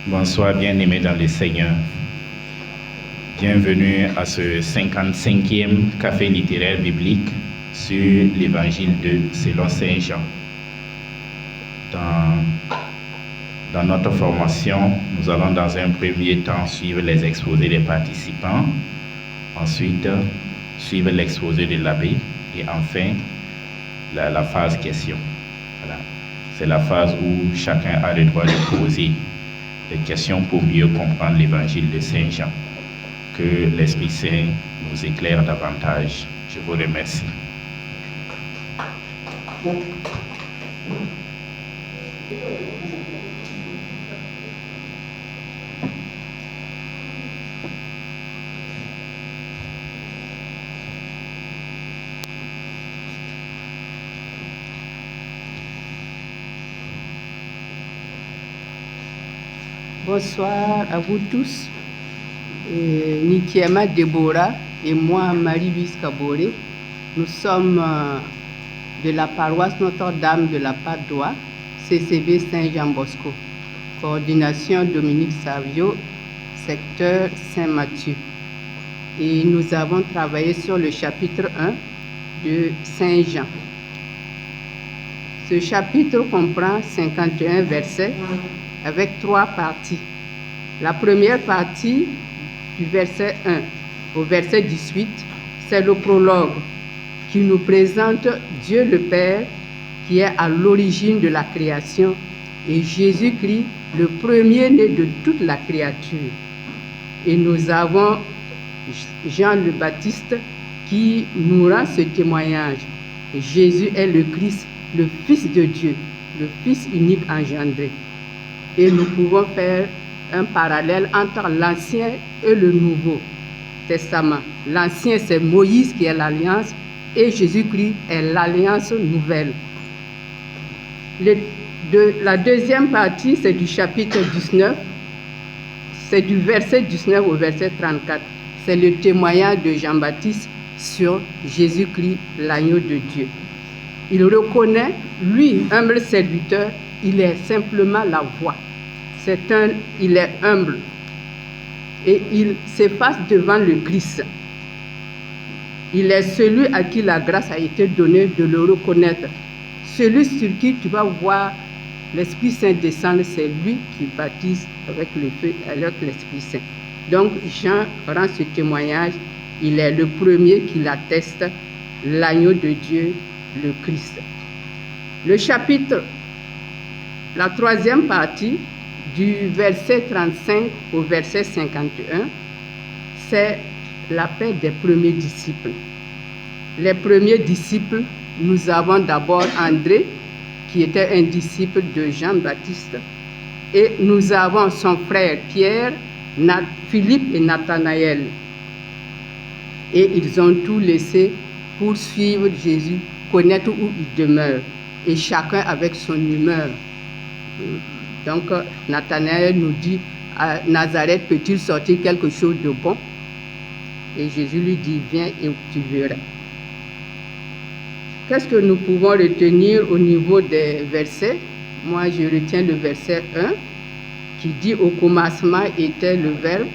Bonsoir, bien-aimés dans le Seigneur. Bienvenue à ce 55e café littéraire biblique sur l'évangile selon Saint Jean. Dans notre formation, nous allons dans un premier temps suivre les exposés des participants, ensuite suivre l'exposé de l'abbé et enfin la phase question. Voilà. C'est la phase où chacun a le droit de poser des questions pour mieux comprendre l'évangile de Saint Jean. Que l'Esprit Saint nous éclaire davantage. Je vous remercie. Bonsoir à vous tous. Nikiema Déborah et moi, Marie-Louise Kaboré, nous sommes de la paroisse Notre-Dame de la Padoie, CCB Saint-Jean-Bosco, coordination Dominique Savio, secteur Saint-Mathieu. Et nous avons travaillé sur le chapitre 1 de Saint-Jean. Ce chapitre comprend 51 versets avec 3 parties. La première partie, du verset 1 au verset 18, c'est le prologue qui nous présente Dieu le Père qui est à l'origine de la création et Jésus-Christ, le premier-né de toute la créature. Et nous avons Jean le Baptiste qui nous rend ce témoignage. Jésus est le Christ, le Fils de Dieu, le Fils unique engendré. Et nous pouvons faire un parallèle entre l'Ancien et le Nouveau Testament. L'Ancien, c'est Moïse qui est l'Alliance et Jésus-Christ est l'Alliance nouvelle. La deuxième partie, c'est du chapitre 19, c'est du verset 19 au verset 34. C'est le témoignage de Jean-Baptiste sur Jésus-Christ, l'agneau de Dieu. Il reconnaît, lui, humble serviteur, il est simplement la voix. Il est humble et il s'efface devant le Christ. Il est celui à qui la grâce a été donnée de le reconnaître. Celui sur qui tu vas voir l'Esprit Saint descendre, c'est lui qui baptise avec le feu et avec l'Esprit Saint. Donc Jean rend ce témoignage, il est le premier qui l'atteste, l'agneau de Dieu, le Christ. Le chapitre, la troisième partie, du verset 35 au verset 51, c'est l'appel des premiers disciples. Les premiers disciples, nous avons d'abord André, qui était un disciple de Jean-Baptiste, et nous avons son frère Pierre, Philippe et Nathanaël. Et ils ont tout laissé pour suivre Jésus, connaître où il demeure, et chacun avec son humeur. Donc, Nathanaël nous dit, à Nazareth, peut-il sortir quelque chose de bon? Et Jésus lui dit, viens et tu verras. Qu'est-ce que nous pouvons retenir au niveau des versets? Moi, je retiens le verset 1, qui dit, au commencement était le Verbe.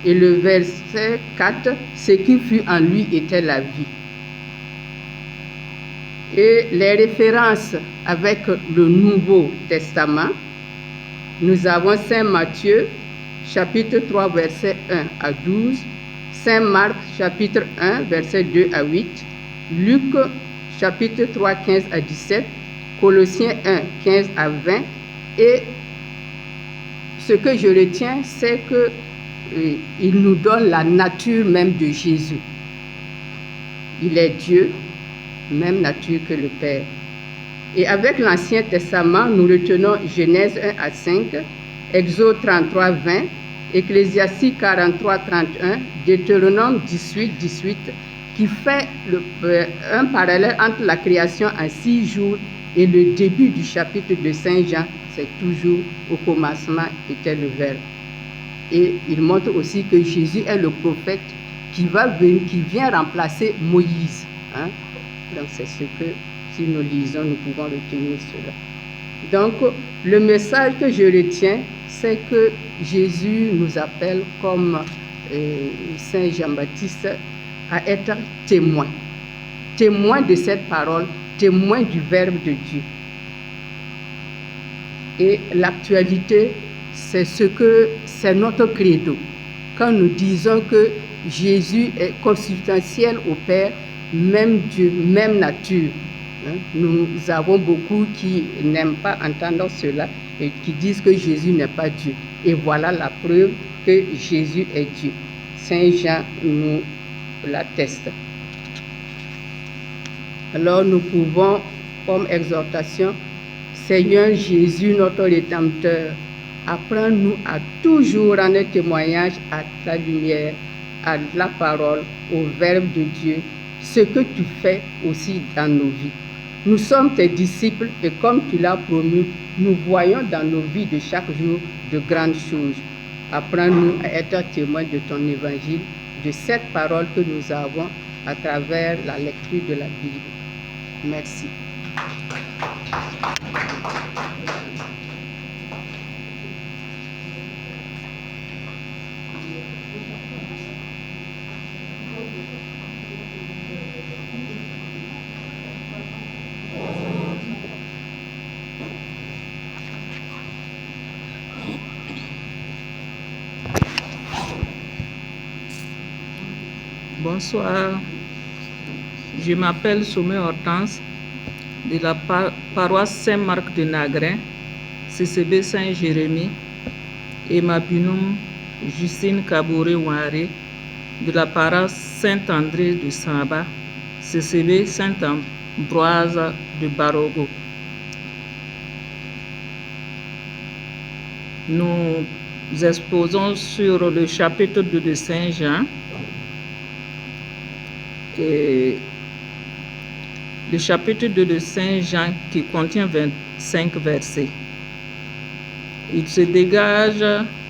Et le verset 4, ce qui fut en lui était la vie. Et les références avec le Nouveau Testament, nous avons Saint Matthieu, chapitre 3, verset 1 à 12, Saint Marc, chapitre 1, verset 2 à 8, Luc, chapitre 3, 15 à 17, Colossiens 1, 15 à 20. Et ce que je retiens, c'est qu'il nous donne la nature même de Jésus. Il est Dieu, même nature que le Père. Et avec l'Ancien Testament, nous retenons Genèse 1 à 5, Exode 33, 20, Ecclésiastique 43, 31, Deutéronome 18, 18, qui fait un parallèle entre la création en 6 jours et le début du chapitre de Saint Jean, c'est toujours au commencement était le Verbe. Et il montre aussi que Jésus est le prophète qui vient remplacer Moïse. Donc c'est ce que, si nous lisons, nous pouvons retenir cela. Donc, le message que je retiens, c'est que Jésus nous appelle comme Saint Jean-Baptiste à être témoins. Témoins de cette parole, témoins du Verbe de Dieu. Et l'actualité, c'est notre credo. Quand nous disons que Jésus est consubstantiel au Père, même Dieu, même nature. Nous avons beaucoup qui n'aiment pas entendre cela et qui disent que Jésus n'est pas Dieu. Et voilà la preuve que Jésus est Dieu. Saint Jean nous l'atteste. Alors nous pouvons, comme exhortation, Seigneur Jésus, notre Rédempteur, apprends-nous à toujours rendre témoignage à ta lumière, à la parole, au Verbe de Dieu, ce que tu fais aussi dans nos vies. Nous sommes tes disciples et comme tu l'as promis, nous voyons dans nos vies de chaque jour de grandes choses. Apprends-nous à être témoins de ton évangile, de cette parole que nous avons à travers la lecture de la Bible. Merci. Bonsoir, je m'appelle Sommé Hortense de la paroisse Saint-Marc de Nagrin, CCB Saint-Jérémy, et ma binôme Justine Kaboré-Ouaré de la paroisse Saint-André de Samba, CCB Saint-Ambroise de Barogo. Nous exposons sur le chapitre 2 de Saint Jean. Et le chapitre 2 de Saint Jean qui contient 25 versets. Il se dégage,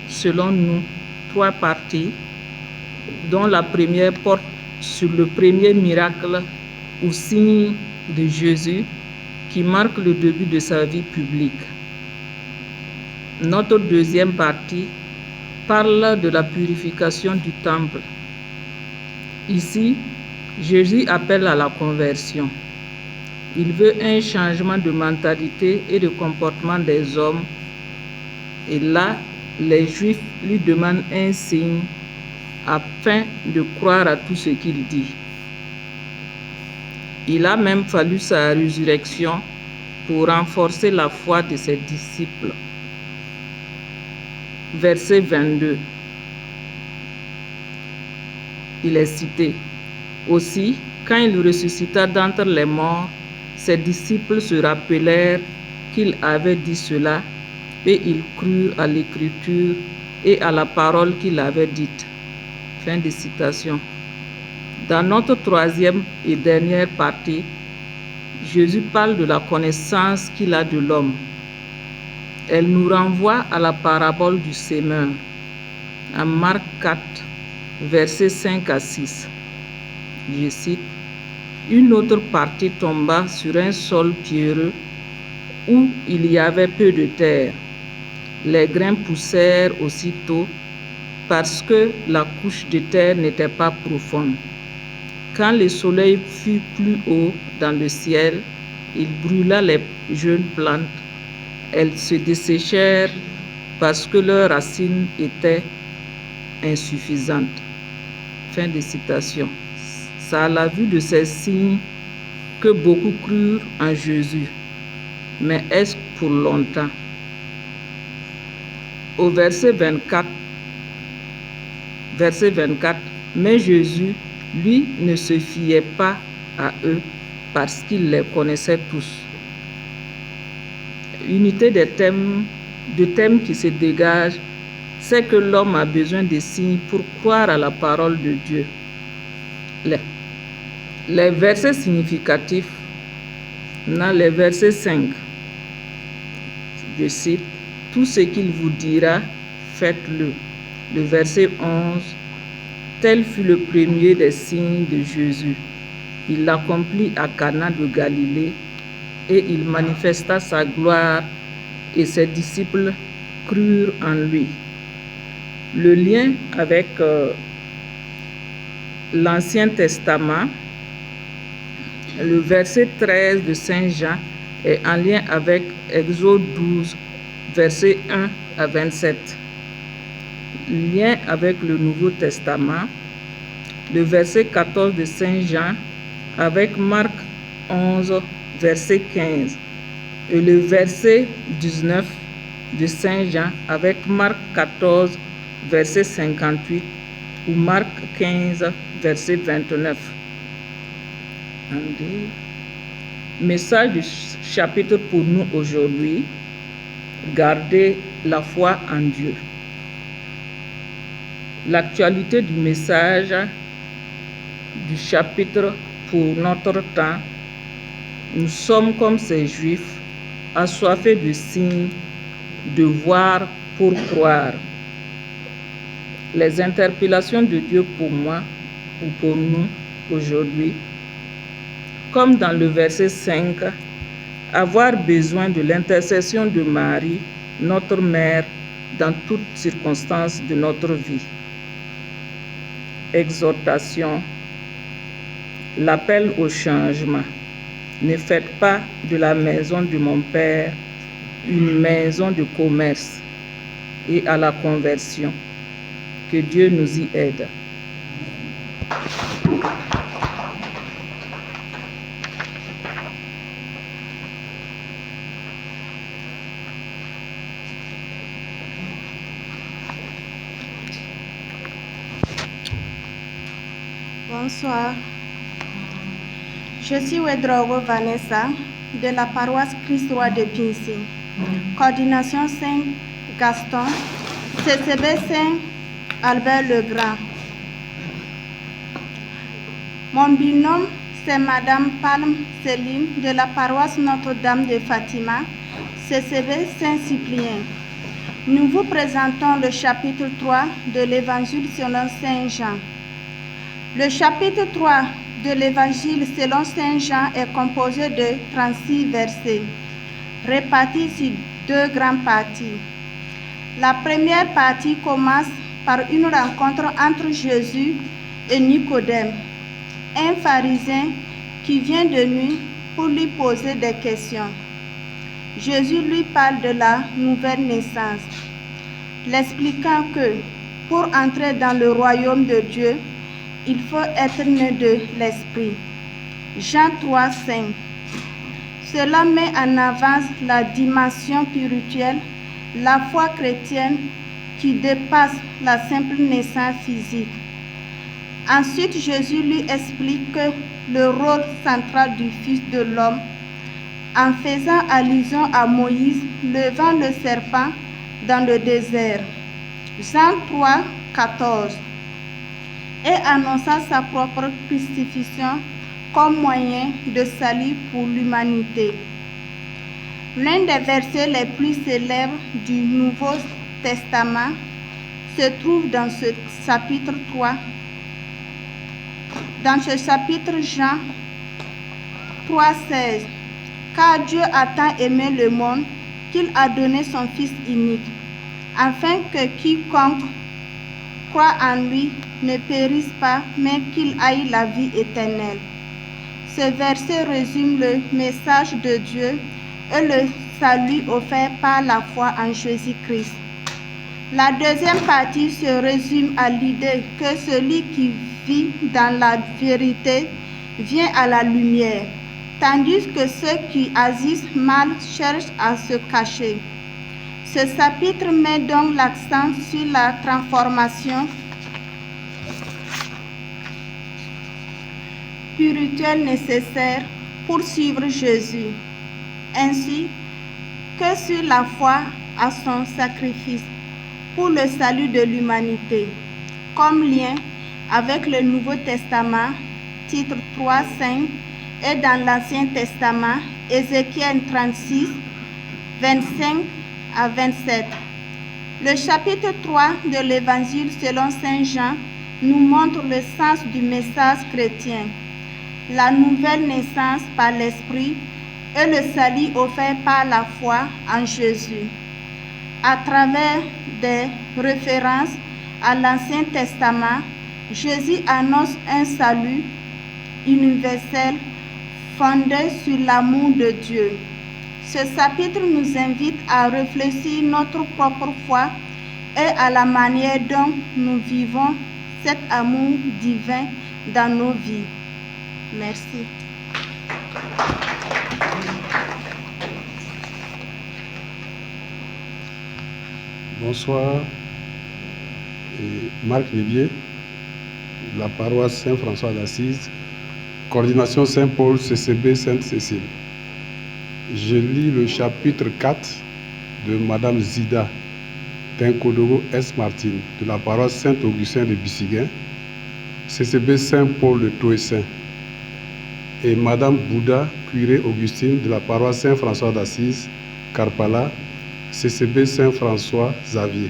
selon nous, 3 parties, dont la première porte sur le premier miracle ou signe de Jésus qui marque le début de sa vie publique. Notre deuxième partie parle de la purification du temple. Ici, Jésus appelle à la conversion. Il veut un changement de mentalité et de comportement des hommes. Et là, les Juifs lui demandent un signe afin de croire à tout ce qu'il dit. Il a même fallu sa résurrection pour renforcer la foi de ses disciples. Verset 22. Il est cité. Aussi, quand il ressuscita d'entre les morts, ses disciples se rappelèrent qu'il avait dit cela, et ils crurent à l'écriture et à la parole qu'il avait dite. Fin de citation. Dans notre troisième et dernière partie, Jésus parle de la connaissance qu'il a de l'homme. Elle nous renvoie à la parabole du semeur, en Marc 4, versets 5 à 6. Je cite, « Une autre partie tomba sur un sol pierreux où il y avait peu de terre. Les grains poussèrent aussitôt parce que la couche de terre n'était pas profonde. Quand le soleil fut plus haut dans le ciel, il brûla les jeunes plantes. Elles se desséchèrent parce que leurs racines étaient insuffisantes. » Fin de citation. C'est à la vue de ces signes que beaucoup crurent en Jésus. Mais est-ce pour longtemps? Au verset 24, mais Jésus, lui, ne se fiait pas à eux parce qu'il les connaissait tous. Unité des thèmes qui se dégagent, c'est que l'homme a besoin de signes pour croire à la parole de Dieu. Les versets significatifs, dans les versets 5, je cite, « Tout ce qu'il vous dira, faites-le. » Le verset 11, « Tel fut le premier des signes de Jésus. Il l'accomplit à Cana de Galilée et il manifesta sa gloire et ses disciples crurent en lui. Le lien avec l'Ancien Testament, le verset 13 de Saint Jean est en lien avec Exode 12, versets 1 à 27. Lien avec le Nouveau Testament, le verset 14 de Saint Jean avec Marc 11, verset 15, et le verset 19 de Saint Jean avec Marc 14, verset 58, ou Marc 15, verset 29. Message du chapitre pour nous aujourd'hui: garder la foi en Dieu. L'actualité du message du chapitre pour notre temps: nous sommes comme ces Juifs, assoiffés de signes, de voir pour croire. Les interpellations de Dieu pour moi ou pour nous aujourd'hui: comme dans le verset 5, avoir besoin de l'intercession de Marie, notre mère, dans toutes circonstances de notre vie. Exhortation: l'appel au changement. Ne faites pas de la maison de mon Père une maison de commerce, et à la conversion. Que Dieu nous y aide. Bonsoir. Je suis Wedrogo Vanessa de la paroisse Christ-Roi de Pincy. Coordination Saint-Gaston, CCB Saint-Albert-le-Grand. Mon binôme, c'est Madame Palme Céline de la paroisse Notre-Dame de Fatima, CCB Saint-Cyprien. Nous vous présentons le chapitre 3 de l'Évangile selon Saint Jean. Le chapitre 3 de l'Évangile selon Saint Jean est composé de 36 versets, répartis sur 2 grandes parties. La première partie commence par une rencontre entre Jésus et Nicodème, un pharisien qui vient de nuit pour lui poser des questions. Jésus lui parle de la nouvelle naissance, l'expliquant que pour entrer dans le royaume de Dieu, il faut être né de l'Esprit. Jean 3, 5. Cela met en avance la dimension spirituelle, la foi chrétienne qui dépasse la simple naissance physique. Ensuite, Jésus lui explique le rôle central du Fils de l'homme en faisant allusion à Moïse levant le serpent dans le désert. Jean 3, 14. Et annonçant sa propre crucifixion comme moyen de salut pour l'humanité. L'un des versets les plus célèbres du Nouveau Testament se trouve dans ce chapitre 3. Dans ce chapitre, Jean 3,16. Car Dieu a tant aimé le monde qu'il a donné son Fils unique, afin que quiconque croit en lui ne périsse pas, mais qu'il aille la vie éternelle. Ce verset résume le message de Dieu et le salut offert par la foi en Jésus-Christ. La deuxième partie se résume à l'idée que celui qui vit dans la vérité vient à la lumière, tandis que ceux qui agissent mal cherchent à se cacher. Ce chapitre met donc l'accent sur la transformation spirituelle nécessaire pour suivre Jésus, ainsi que sur la foi à son sacrifice pour le salut de l'humanité. Comme lien avec le Nouveau Testament, titre 3, 5, et dans l'Ancien Testament, Ézéchiel 36, 25 à 27. Le chapitre 3 de l'Évangile selon Saint Jean nous montre le sens du message chrétien, la nouvelle naissance par l'Esprit et le salut offert par la foi en Jésus. À travers des références à l'Ancien Testament, Jésus annonce un salut universel fondé sur l'amour de Dieu. Ce chapitre nous invite à réfléchir notre propre foi et à la manière dont nous vivons cet amour divin dans nos vies. Merci. Bonsoir, Marc Lévier, de la paroisse Saint-François d'Assise, coordination Saint-Paul, CCB Sainte-Cécile. Je lis le chapitre 4 de Madame Zida Tenkodogo S. Martin, de la paroisse Saint-Augustin de Bissiguin, CCB Saint-Paul de Toessin, et Madame Bouddha Curé Augustine, de la paroisse Saint-François d'Assise, Karpala, CCB Saint-François Xavier.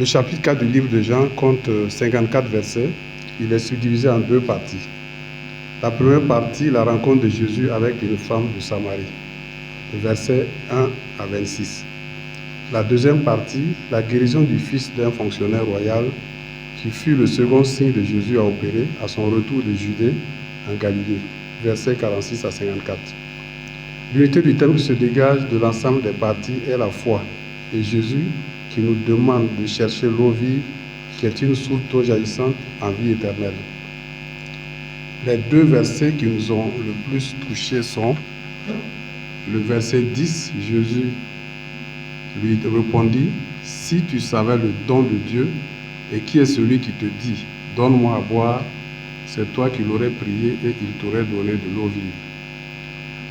Le chapitre 4 du livre de Jean compte 54 versets. Il est subdivisé en deux parties. La première partie, la rencontre de Jésus avec une femme de Samarie, versets 1 à 26. La deuxième partie, la guérison du fils d'un fonctionnaire royal qui fut le second signe de Jésus à opérer à son retour de Judée en Galilée, versets 46 à 54. L'unité du thème qui se dégage de l'ensemble des parties est la foi et Jésus qui nous demande de chercher l'eau vive qui est une source d'eau jaillissante en vie éternelle. Les deux versets qui nous ont le plus touchés sont le verset 10, Jésus lui répondit, « Si tu savais le don de Dieu, et qui est celui qui te dit, donne-moi à boire, c'est toi qui l'aurais prié et il t'aurait donné de l'eau vive. »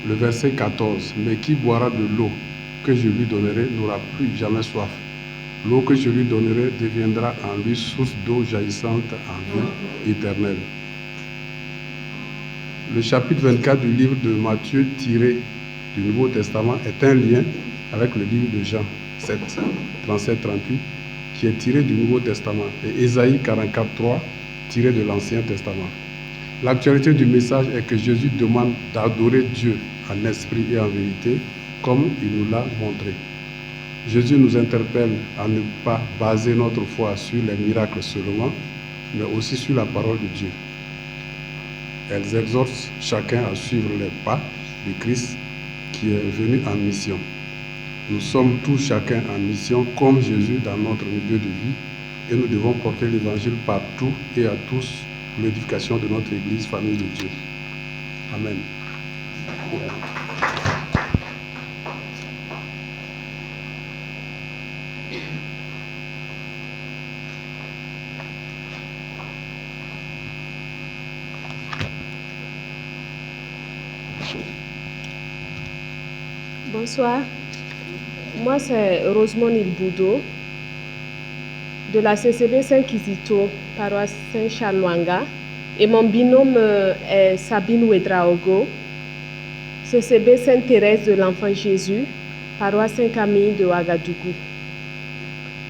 Le verset 14, « Mais qui boira de l'eau que je lui donnerai n'aura plus jamais soif. L'eau que je lui donnerai deviendra en lui source d'eau jaillissante en vie éternelle. » Le chapitre 24 du livre de Matthieu tiré du Nouveau Testament est un lien avec le livre de Jean 7, 37, 38, qui est tiré du Nouveau Testament, et Ésaïe 44, 3, tiré de l'Ancien Testament. L'actualité du message est que Jésus demande d'adorer Dieu en esprit et en vérité, comme il nous l'a montré. Jésus nous interpelle à ne pas baser notre foi sur les miracles seulement, mais aussi sur la parole de Dieu. Elles exhortent chacun à suivre les pas de Christ qui est venu en mission. Nous sommes tous chacun en mission comme Jésus dans notre milieu de vie et nous devons porter l'évangile partout et à tous pour l'édification de notre Église, famille de Dieu. Amen. Bonsoir, moi c'est Rosemont Ilboudo de la CCB Saint-Kizito, paroisse Saint-Charles-Luanga, et mon binôme est Sabine Ouedraogo, CCB Sainte-Thérèse de l'Enfant Jésus, paroisse Saint-Camille de Ouagadougou.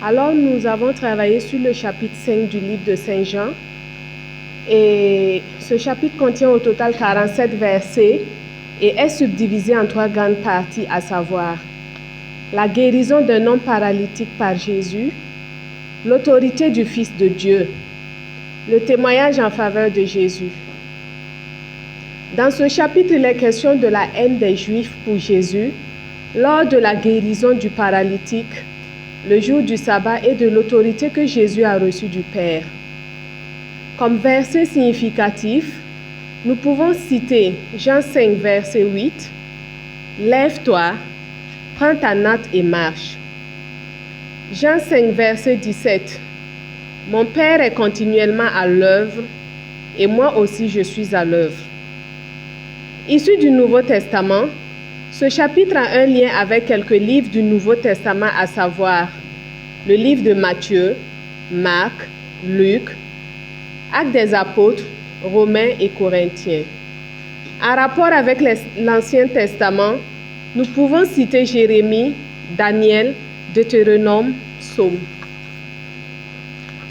Alors nous avons travaillé sur le chapitre 5 du livre de Saint-Jean et ce chapitre contient au total 47 versets et est subdivisé en 3 grandes parties, à savoir la guérison d'un homme paralytique par Jésus, l'autorité du Fils de Dieu, le témoignage en faveur de Jésus. Dans ce chapitre, il est question de la haine des Juifs pour Jésus lors de la guérison du paralytique, le jour du sabbat, et de l'autorité que Jésus a reçue du Père. Comme verset significatif, nous pouvons citer Jean 5, verset 8, « Lève-toi, prends ta natte et marche. » Jean 5, verset 17, « Mon Père est continuellement à l'œuvre, et moi aussi je suis à l'œuvre. » Issu du Nouveau Testament, ce chapitre a un lien avec quelques livres du Nouveau Testament, à savoir le livre de Matthieu, Marc, Luc, Actes des Apôtres, Romains et Corinthiens. En rapport avec l'Ancien Testament, nous pouvons citer Jérémie, Daniel, Deutéronome, Psaume.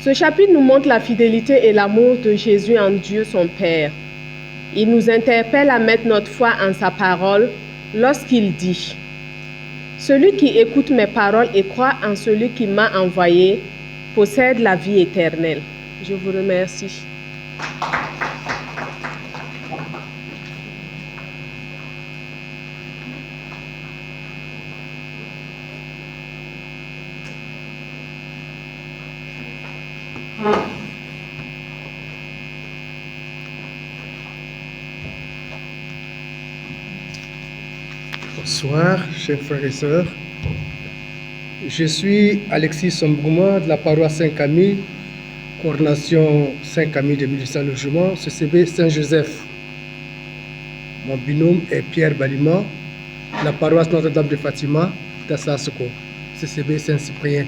Ce chapitre nous montre la fidélité et l'amour de Jésus en Dieu son Père. Il nous interpelle à mettre notre foi en sa parole lorsqu'il dit « Celui qui écoute mes paroles et croit en celui qui m'a envoyé possède la vie éternelle. » Je vous remercie. Bonsoir, chers frères et sœurs. Je suis Alexis Sombrouma de la paroisse Saint-Camille, coordination Saint-Camille de 1800 logements, CCB Saint-Joseph. Mon binôme est Pierre Balima, de la paroisse Notre-Dame de Fatima d'Assasoko, CCB Saint-Cyprien.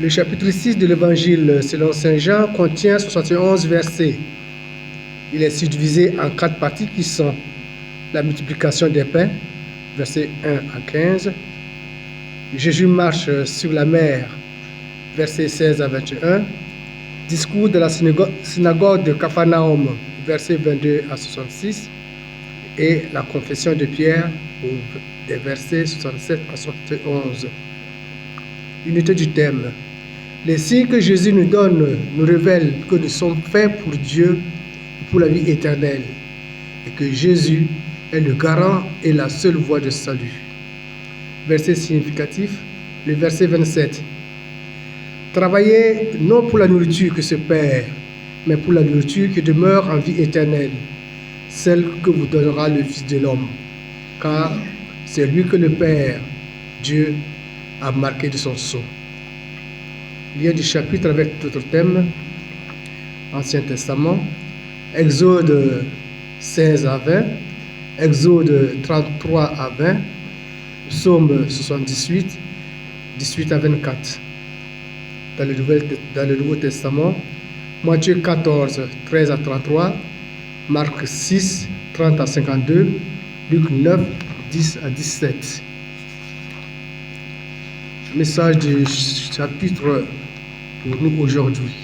Le chapitre 6 de l'Évangile selon Saint Jean contient 71 versets. Il est subdivisé en 4 parties qui sont la multiplication des pains, versets 1 à 15. Jésus marche sur la mer, versets 16 à 21. Discours de la synagogue de Capharnaüm, versets 22 à 66. Et la confession de Pierre, des versets 67 à 71. Unité du thème. Les signes que Jésus nous donne nous révèlent que nous sommes faits pour Dieu et pour la vie éternelle. Et que Jésus est le garant et la seule voie de salut. Verset significatif, le verset 27. Travaillez non pour la nourriture que se perd, mais pour la nourriture qui demeure en vie éternelle, celle que vous donnera le Fils de l'homme, car c'est lui que le Père, Dieu, a marqué de son sceau. Il y a du chapitre avec d'autres thèmes, Ancien Testament, Exode 16 à 20, Exode 33 à 20, Psaume 78, 18 à 24. Dans le Nouveau Testament, Matthieu 14, 13 à 33, Marc 6, 30 à 52, Luc 9, 10 à 17. Message du chapitre pour nous aujourd'hui.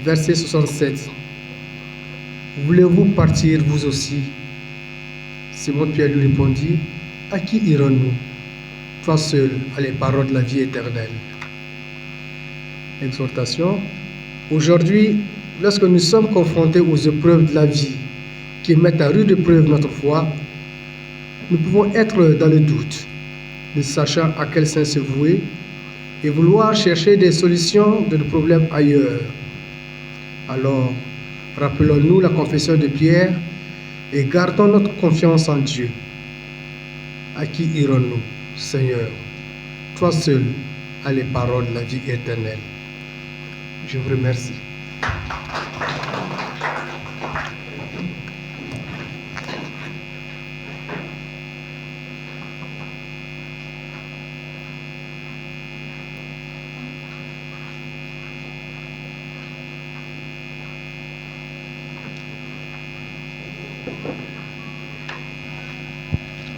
Verset 67. Voulez-vous partir vous aussi? Simon Pierre lui répondit, à qui irons-nous? Toi seul as les paroles de la vie éternelle. Exhortation. Aujourd'hui, lorsque nous sommes confrontés aux épreuves de la vie qui mettent à rude épreuve notre foi, nous pouvons être dans le doute, ne sachant à quel sens se vouer et vouloir chercher des solutions de nos problèmes ailleurs. Alors, rappelons-nous la confession de Pierre et gardons notre confiance en Dieu. À qui irons-nous, Seigneur? Toi seul as les paroles de la vie éternelle. Je vous remercie.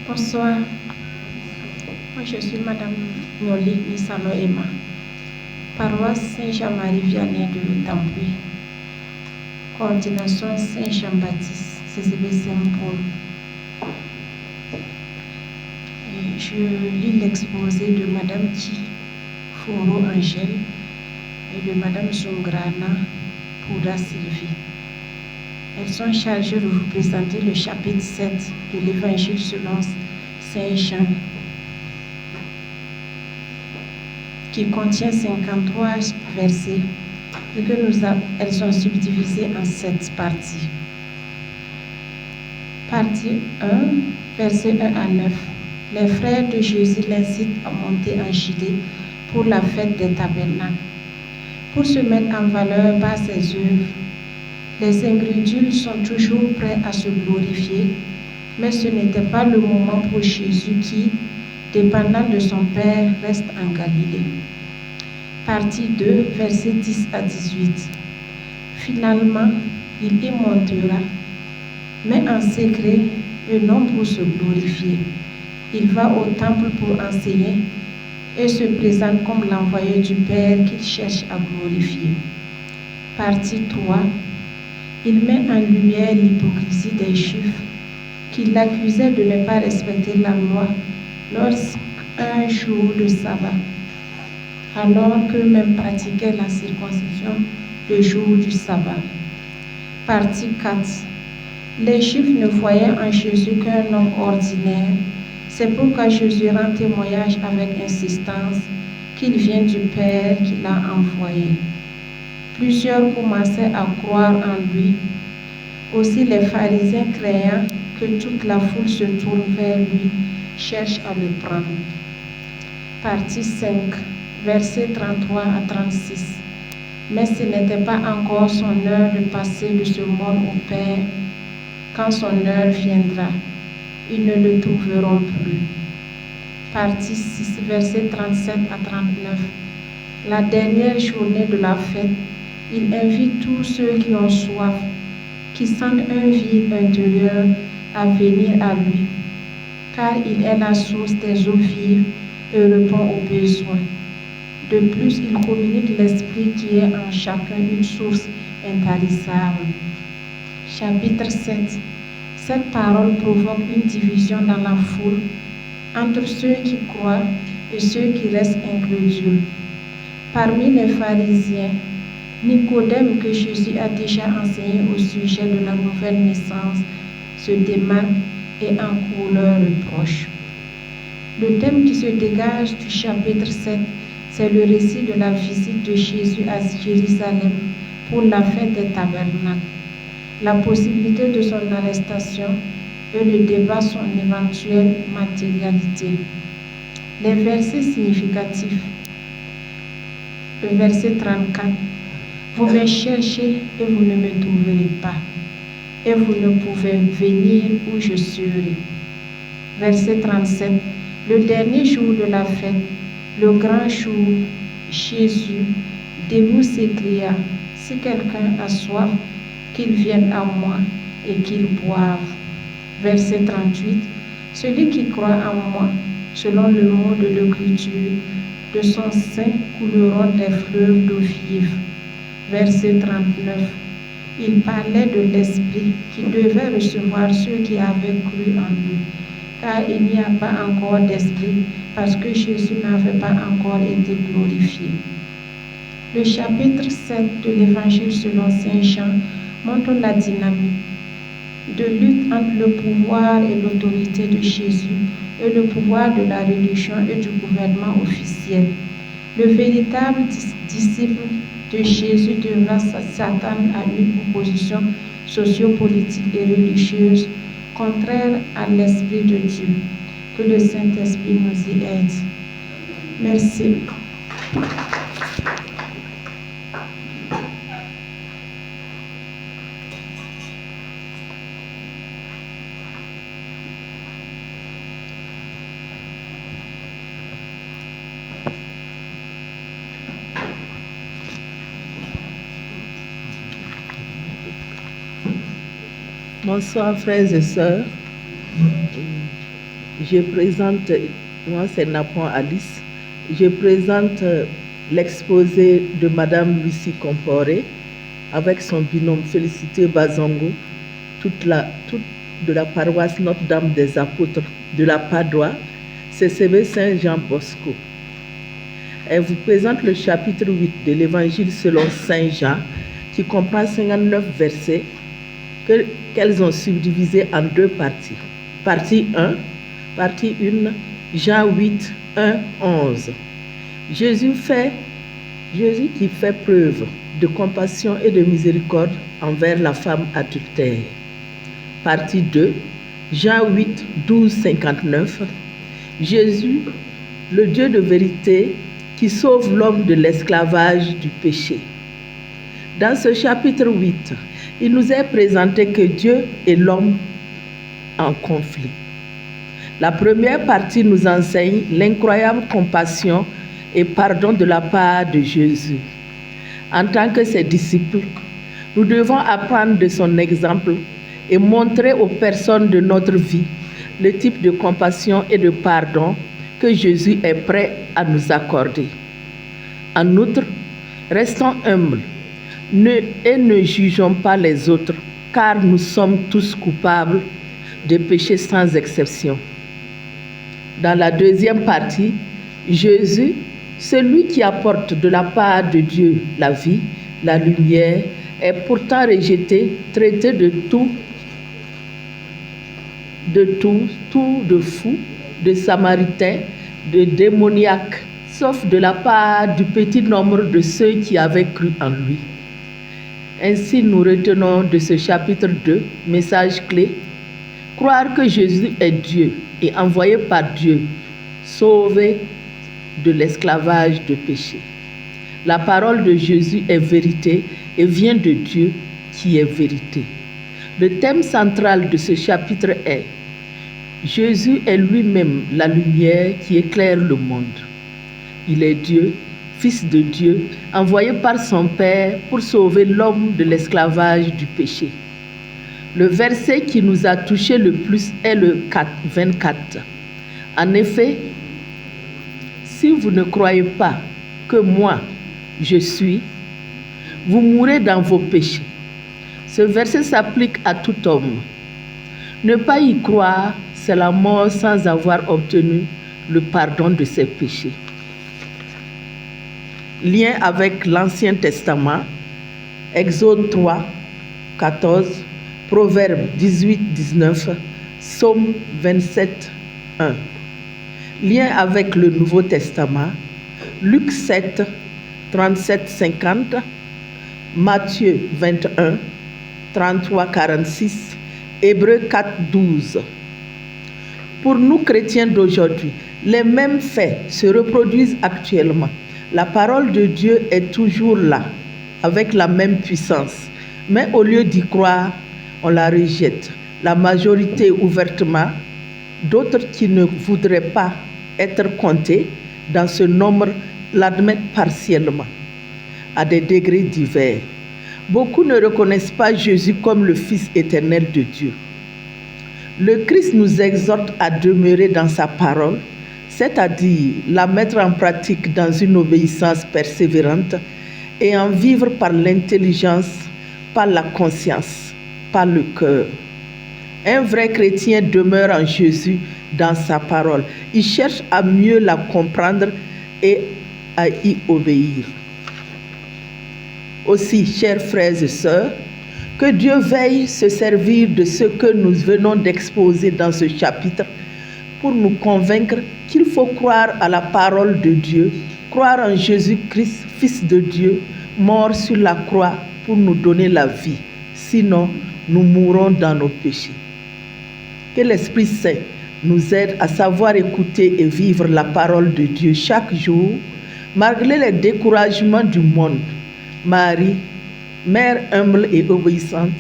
Bonsoir. Moi, je suis Madame Nyoli Nisano Emma, paroisse Saint-Jean-Marie Vianney de Tambouy, coordination Saint-Jean-Baptiste, CCB Saint-Paul. Je lis l'exposé de Madame Ki Foro Angèle et de Madame Zungrana Pouda Sylvie. Elles sont chargées de vous présenter le chapitre 7 de l'Évangile selon Saint Jean, qui contient 53 versets et que elles sont subdivisées en 7 parties. Partie 1, versets 1 à 9. Les frères de Jésus l'incitent à monter en Judée pour la fête des tabernacles, pour se mettre en valeur par ses œuvres. Les incrédules sont toujours prêts à se glorifier, mais ce n'était pas le moment pour Jésus qui, dépendant de son Père, reste en Galilée. Partie 2, versets 10 à 18. Finalement, il y montera, mais en secret et non pour se glorifier. Il va au temple pour enseigner et se présente comme l'envoyé du Père qu'il cherche à glorifier. Partie 3, Il met en lumière l'hypocrisie des Juifs qui l'accusaient de ne pas respecter la loi lorsqu'un jour de sabbat, alors qu'eux-mêmes pratiquaient la circoncision le jour du sabbat. Partie 4. Les Juifs ne voyaient en Jésus qu'un homme ordinaire. C'est pourquoi Jésus rend témoignage avec insistance qu'il vient du Père qui l'a envoyé. Plusieurs commençaient à croire en lui. Aussi les pharisiens, craignant que toute la foule se tourne vers lui, cherchent à le prendre. Partie 5, versets 33 à 36. Mais ce n'était pas encore son heure de passer de ce monde au Père. Quand son heure viendra, ils ne le trouveront plus. Partie 6, versets 37 à 39. La dernière journée de la fête, il invite tous ceux qui ont soif, qui sentent un vide intérieur, à venir à lui, car il est la source des eaux vives et répond aux besoins. De plus, il communique l'esprit qui est en chacun une source intarissable. Chapitre 7. Cette parole provoque une division dans la foule entre ceux qui croient et ceux qui restent incrédules. Parmi les pharisiens, Nicodème, que Jésus a déjà enseigné au sujet de la nouvelle naissance, se démarque et encourt leur reproche. Le thème qui se dégage du chapitre 7, c'est le récit de la visite de Jésus à Jérusalem pour la fête des tabernacles, la possibilité de son arrestation et le débat sur son éventuelle matérialité. Les versets significatifs. Le verset 34. Vous me cherchez et vous ne me trouverez pas, et vous ne pouvez venir où je serai. Verset 37. Le dernier jour de la fête, le grand jour, Jésus, debout s'écria, si quelqu'un a soif, qu'il vienne à moi et qu'il boive. Verset 38. Celui qui croit en moi, selon le mot de l'Écriture, de son sein couleront des fleuves d'eau vive. Verset 39. Il parlait de l'Esprit qui devait recevoir ceux qui avaient cru en lui, car il n'y a pas encore d'Esprit parce que Jésus n'avait pas encore été glorifié. Le chapitre 7 de l'Évangile selon Saint Jean montre la dynamique de lutte entre le pouvoir et l'autorité de Jésus et le pouvoir de la religion et du gouvernement officiel. Le véritable disciple de Jésus devra s'attendre à une opposition sociopolitique et religieuse contraire à l'Esprit de Dieu. Que le Saint-Esprit nous y aide. Merci. Bonsoir frères et sœurs. Je présente, moi c'est Napon Alice, je présente l'exposé de Madame Lucie Comporé avec son binôme Félicité Bazongo, toute de la paroisse Notre-Dame des Apôtres de la Padoie, CCB Saint-Jean-Bosco. Elle vous présente le chapitre 8 de l'Évangile selon Saint Jean qui comprend 59 versets qu'elles ont subdivisés en deux parties. Partie 1, partie 1, Jean 8, 1, 11. Jésus qui fait preuve de compassion et de miséricorde envers la femme adultère. Partie 2, Jean 8, 12, 59. Jésus, le Dieu de vérité, qui sauve l'homme de l'esclavage du péché. Dans ce chapitre 8, il nous est présenté que Dieu et l'homme en conflit. La première partie nous enseigne l'incroyable compassion et pardon de la part de Jésus. En tant que ses disciples, nous devons apprendre de son exemple et montrer aux personnes de notre vie le type de compassion et de pardon que Jésus est prêt à nous accorder. En outre, restons humbles. ne jugeons pas les autres, car nous sommes tous coupables de péchés sans exception. Dans la deuxième partie, Jésus, celui qui apporte de la part de Dieu la vie, la lumière, est pourtant rejeté, traité de fou, de samaritain, de démoniaque, sauf de la part du petit nombre de ceux qui avaient cru en lui. Ainsi, nous retenons de ce chapitre 2, message clé, croire que Jésus est Dieu et envoyé par Dieu, sauvé de l'esclavage de péché. La parole de Jésus est vérité et vient de Dieu qui est vérité. Le thème central de ce chapitre est Jésus est lui-même la lumière qui éclaire le monde. Il est Dieu, Fils de Dieu, envoyé par son Père pour sauver l'homme de l'esclavage du péché. Le verset qui nous a touché le plus est le 24. En effet, si vous ne croyez pas que moi, je suis, vous mourrez dans vos péchés. Ce verset s'applique à tout homme. Ne pas y croire, c'est la mort sans avoir obtenu le pardon de ses péchés. Lien avec l'Ancien Testament, Exode 3, 14, Proverbe 18, 19, Psaume 27, 1. Lien avec le Nouveau Testament, Luc 7, 37, 50, Matthieu 21, 33, 46, Hébreux 4, 12. Pour nous chrétiens d'aujourd'hui, les mêmes faits se reproduisent actuellement. La parole de Dieu est toujours là, avec la même puissance. Mais au lieu d'y croire, on la rejette. La majorité ouvertement, d'autres qui ne voudraient pas être comptés dans ce nombre l'admettent partiellement, à des degrés divers. Beaucoup ne reconnaissent pas Jésus comme le Fils éternel de Dieu. Le Christ nous exhorte à demeurer dans sa parole, c'est-à-dire la mettre en pratique dans une obéissance persévérante et en vivre par l'intelligence, par la conscience, par le cœur. Un vrai chrétien demeure en Jésus dans sa parole. Il cherche à mieux la comprendre et à y obéir. Aussi, chers frères et sœurs, que Dieu veille se servir de ce que nous venons d'exposer dans ce chapitre pour nous convaincre qu'il faut croire à la parole de Dieu, croire en Jésus-Christ, Fils de Dieu, mort sur la croix pour nous donner la vie. Sinon, nous mourrons dans nos péchés. Que l'Esprit Saint nous aide à savoir écouter et vivre la parole de Dieu chaque jour, malgré les découragements du monde. Marie, Mère humble et obéissante,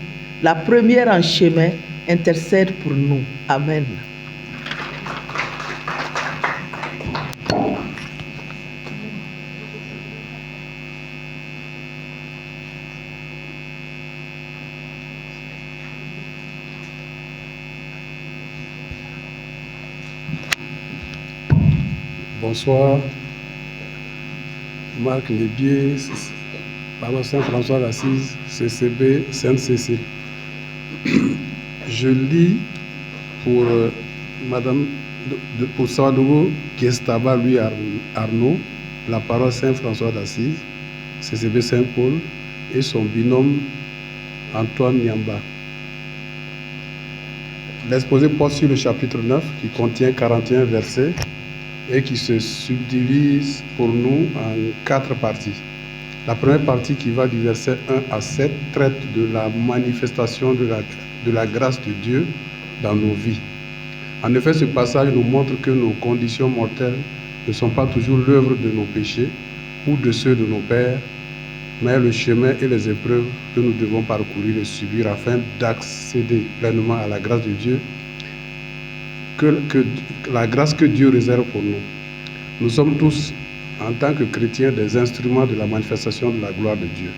la première en chemin, intercède pour nous. Amen. Bonsoir. Marc Lébier, paroisse Saint-François d'Assise, CCB Sainte-Cécile. Je lis pour pour Sawadogo Kestaba Louis Arnaud, la paroisse Saint-François d'Assise, CCB Saint-Paul, et son binôme Antoine Nyamba. L'exposé porte sur le chapitre 9 qui contient 41 versets et qui se subdivise pour nous en 4 parties. La première partie, qui va du verset 1 à 7, traite de la manifestation de la grâce de Dieu dans nos vies. En effet, ce passage nous montre que nos conditions mortelles ne sont pas toujours l'œuvre de nos péchés ou de ceux de nos pères, mais le chemin et les épreuves que nous devons parcourir et subir afin d'accéder pleinement à la grâce de Dieu, la grâce que Dieu réserve pour nous. Nous sommes tous, en tant que chrétiens, des instruments de la manifestation de la gloire de Dieu.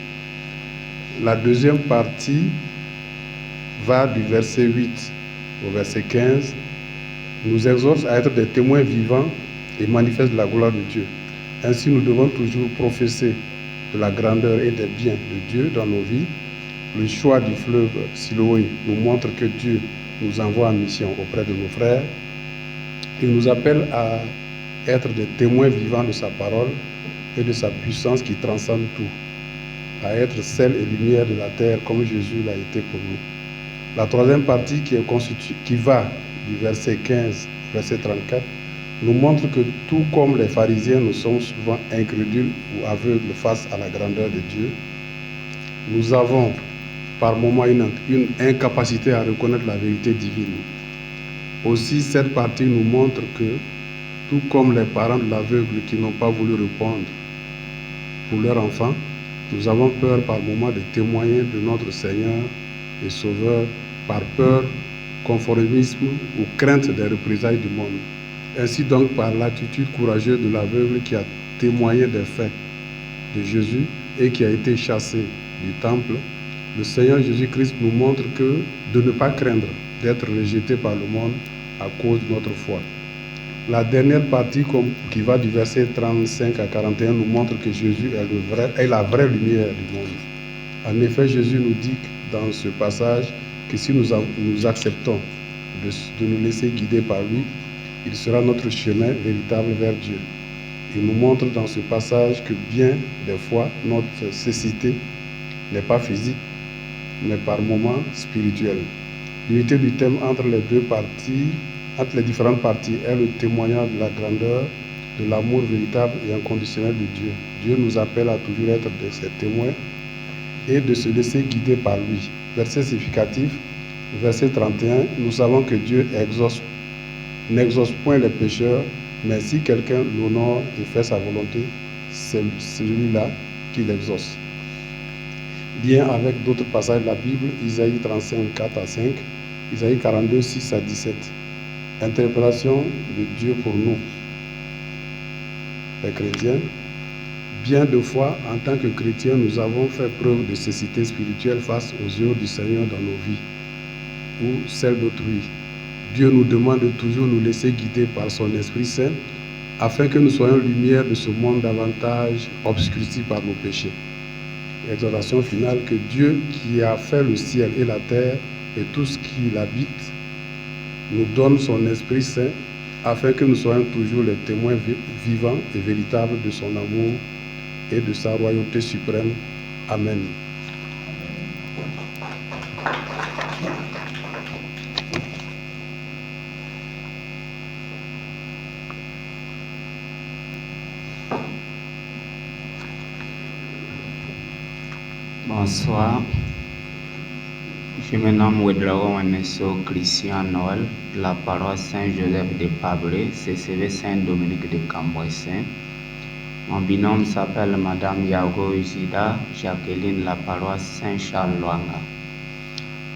La deuxième partie va du verset 8 au verset 15, nous exhorte à être des témoins vivants et manifestes de la gloire de Dieu. Ainsi, nous devons toujours professer de la grandeur et des biens de Dieu dans nos vies, le choix du fleuve Siloé nous montre que Dieu nous envoie en mission auprès de nos frères. Il nous appelle à être des témoins vivants de sa parole et de sa puissance qui transcende tout, à être sel et lumière de la terre comme Jésus l'a été pour nous. La troisième partie qui va du verset 15 au verset 34 nous montre que tout comme les pharisiens, nous sommes souvent incrédules ou aveugles face à la grandeur de Dieu. Nous avons par moments une incapacité à reconnaître la vérité divine. Aussi, cette partie nous montre que, tout comme les parents de l'aveugle qui n'ont pas voulu répondre pour leur enfant, nous avons peur par moments de témoigner de notre Seigneur et Sauveur par peur, conformisme ou crainte des représailles du monde. Ainsi donc, par l'attitude courageuse de l'aveugle qui a témoigné des faits de Jésus et qui a été chassé du temple, le Seigneur Jésus-Christ nous montre que de ne pas craindre d'être rejeté par le monde à cause de notre foi. La dernière partie qui va du verset 35 à 41 nous montre que Jésus est la vraie lumière du monde. En effet, Jésus nous dit dans ce passage que si nous acceptons de nous laisser guider par lui, il sera notre chemin véritable vers Dieu. Il nous montre dans ce passage que bien des fois, notre cécité n'est pas physique, mais par moments spirituelle. L'unité du thème entre les différentes parties est le témoignage de la grandeur, de l'amour véritable et inconditionnel de Dieu. Dieu nous appelle à toujours être de ses témoins et de se laisser guider par lui. Verset significatif, verset 31, nous savons que Dieu n'exauce point les pécheurs, mais si quelqu'un l'honore et fait sa volonté, c'est celui-là qui l'exauce. Lien avec d'autres passages de la Bible, Isaïe 35, 4 à 5, Isaïe 42, 6 à 17. Interpellation de Dieu pour nous, les chrétiens. Bien de fois, en tant que chrétiens, nous avons fait preuve de cécité spirituelle face aux œuvres du Seigneur dans nos vies ou celles d'autrui. Dieu nous demande de toujours nous laisser guider par son Esprit Saint afin que nous soyons lumière de ce monde davantage obscurci par nos péchés. Exhortation finale, que Dieu qui a fait le ciel et la terre et tout ce qui l'habite nous donne son Esprit Saint afin que nous soyons toujours les témoins vivants et véritables de son amour et de sa royauté suprême. Amen. Bonsoir, je me nomme Wedrao Wanesso Christian Noël, de la paroisse Saint-Joseph de Pabré, CCV Saint-Dominique de Cambouessin. Mon binôme s'appelle Madame Yago Usida Jacqueline, la paroisse Saint-Charles-Luanga.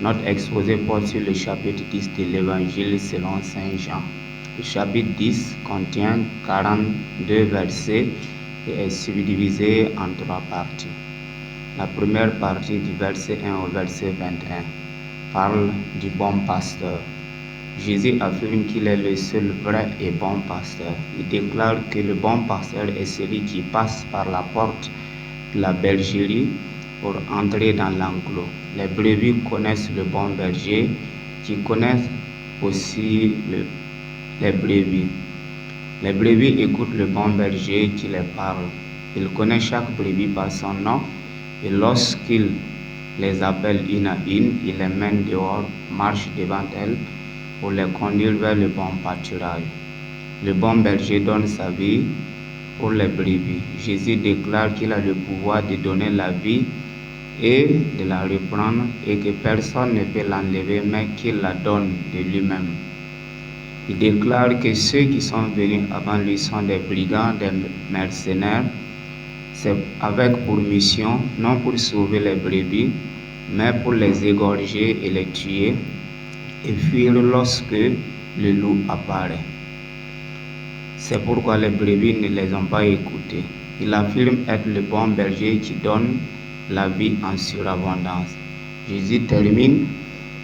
Notre exposé porte sur le chapitre 10 de l'Évangile selon Saint Jean. Le chapitre 10 contient 42 versets et est subdivisé en 3 parties. La première partie du verset 1 au verset 21 parle du bon pasteur. Jésus affirme qu'il est le seul vrai et bon pasteur. Il déclare que le bon pasteur est celui qui passe par la porte de la bergerie pour entrer dans l'enclos. Les brebis connaissent le bon berger qui connaît aussi les brebis. Les brebis écoutent le bon berger qui les parle. Il connaît chaque brebis par son nom. Et lorsqu'il les appelle une à une, il les mène dehors, marche devant elles pour les conduire vers le bon pâturage. Le bon berger donne sa vie pour les brebis. Jésus déclare qu'il a le pouvoir de donner la vie et de la reprendre et que personne ne peut l'enlever mais qu'il la donne de lui-même. Il déclare que ceux qui sont venus avant lui sont des brigands, des mercenaires. C'est avec pour mission, non pour sauver les brebis, mais pour les égorger et les tuer et fuir lorsque le loup apparaît. C'est pourquoi les brebis ne les ont pas écoutés. Il affirme être le bon berger qui donne la vie en surabondance. Jésus termine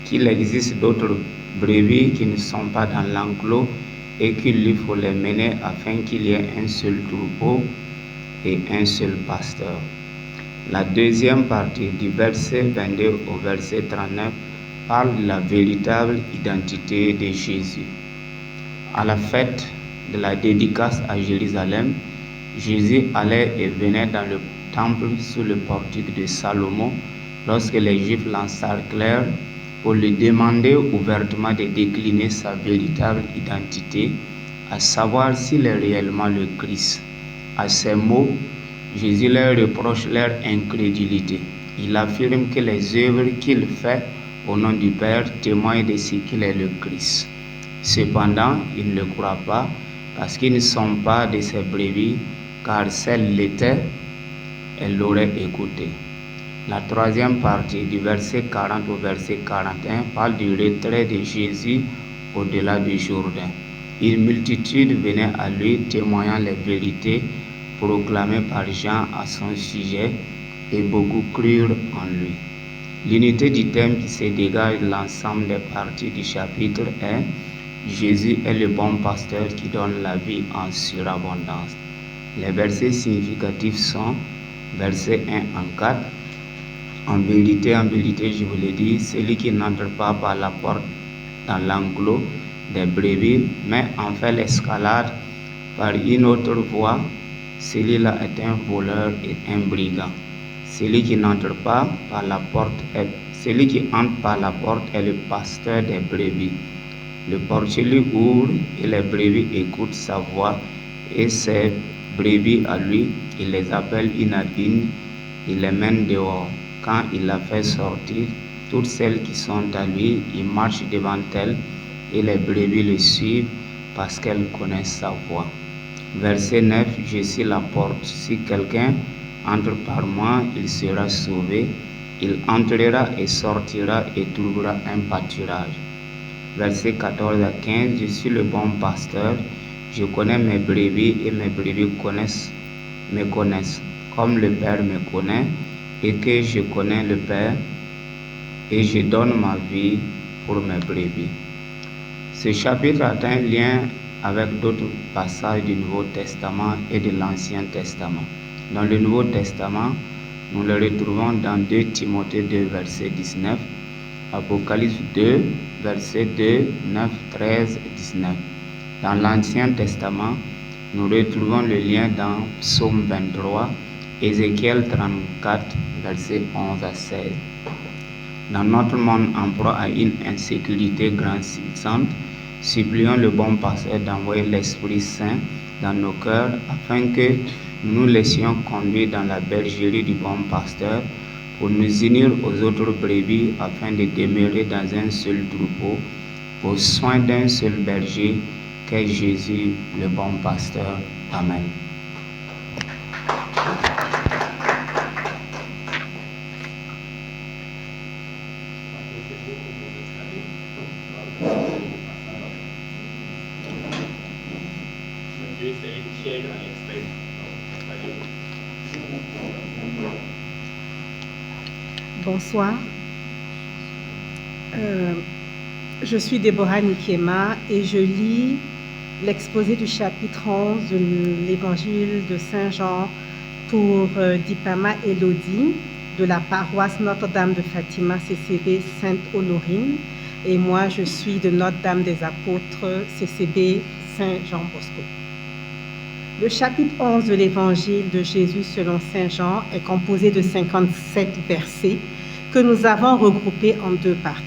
qu'il existe d'autres brebis qui ne sont pas dans l'enclos et qu'il lui faut les mener afin qu'il y ait un seul troupeau et un seul pasteur. La deuxième partie du verset 22 au verset 39 parle de la véritable identité de Jésus. À la fête de la dédicace à Jérusalem, Jésus allait et venait dans le temple sous le portique de Salomon lorsque les Juifs l'encerclèrent pour lui demander ouvertement de décliner sa véritable identité, à savoir s'il est réellement le Christ. À ces mots, Jésus leur reproche leur incrédulité. Il affirme que les œuvres qu'il fait au nom du Père témoignent de ce qu'il est le Christ. Cependant, ils ne le croient pas parce qu'ils ne sont pas de ses brebis, car s'elles l'étaient, elles l'auraient écouté. La troisième partie du verset 40 au verset 41 parle du retrait de Jésus au-delà du Jourdain. Une multitude venait à lui témoignant les vérités proclamées par Jean à son sujet et beaucoup crurent en lui. L'unité du thème qui se dégage de l'ensemble des parties du chapitre est Jésus est le bon pasteur qui donne la vie en surabondance. Les versets significatifs sont versets 1 en 4. En vérité, je vous l'ai dit, celui qui n'entre pas par la porte dans l'enclos des brebis, mais en fait l'escalade par une autre voie, celui-là est un voleur et un brigand. Celui qui entre par la porte est le pasteur des brebis. Le portier lui ouvre et les brebis écoutent sa voix et ses brebis à lui, il les appelle une à une, il les mène dehors. Quand il a fait sortir toutes celles qui sont à lui, il marche devant elles et les brebis le suivent parce qu'elles connaissent sa voix. Verset 9, je suis la porte. Si quelqu'un entre par moi, il sera sauvé. Il entrera et sortira et trouvera un pâturage. Verset 14 à 15, je suis le bon pasteur. Je connais mes brebis et mes brebis me connaissent, comme le Père me connaît et que je connais le Père, et je donne ma vie pour mes brebis. Ce chapitre a un lien avec d'autres passages du Nouveau Testament et de l'Ancien Testament. Dans le Nouveau Testament, nous le retrouvons dans 2 Timothée 2, verset 19, Apocalypse 2, verset 2, 9, 13 et 19. Dans l'Ancien Testament, nous retrouvons le lien dans Psaume 23, Ézéchiel 34, verset 11 à 16. Dans notre monde en proie à une insécurité grandissante, supplions le bon pasteur d'envoyer l'Esprit Saint dans nos cœurs afin que nous nous laissions conduire dans la bergerie du bon pasteur pour nous unir aux autres brebis afin de demeurer dans un seul troupeau aux soins d'un seul berger qu'est Jésus le bon pasteur. Amen. Bonsoir. Je suis Déborah Nikiema et je lis l'exposé du chapitre 11 de l'évangile de Saint Jean pour Dipama Elodie de la paroisse Notre-Dame de Fatima CCB Sainte-Honorine, et moi je suis de Notre-Dame des Apôtres CCB Saint-Jean-Bosco. Le chapitre 11 de l'évangile de Jésus selon Saint Jean est composé de 57 versets que nous avons regroupés en 2 parties.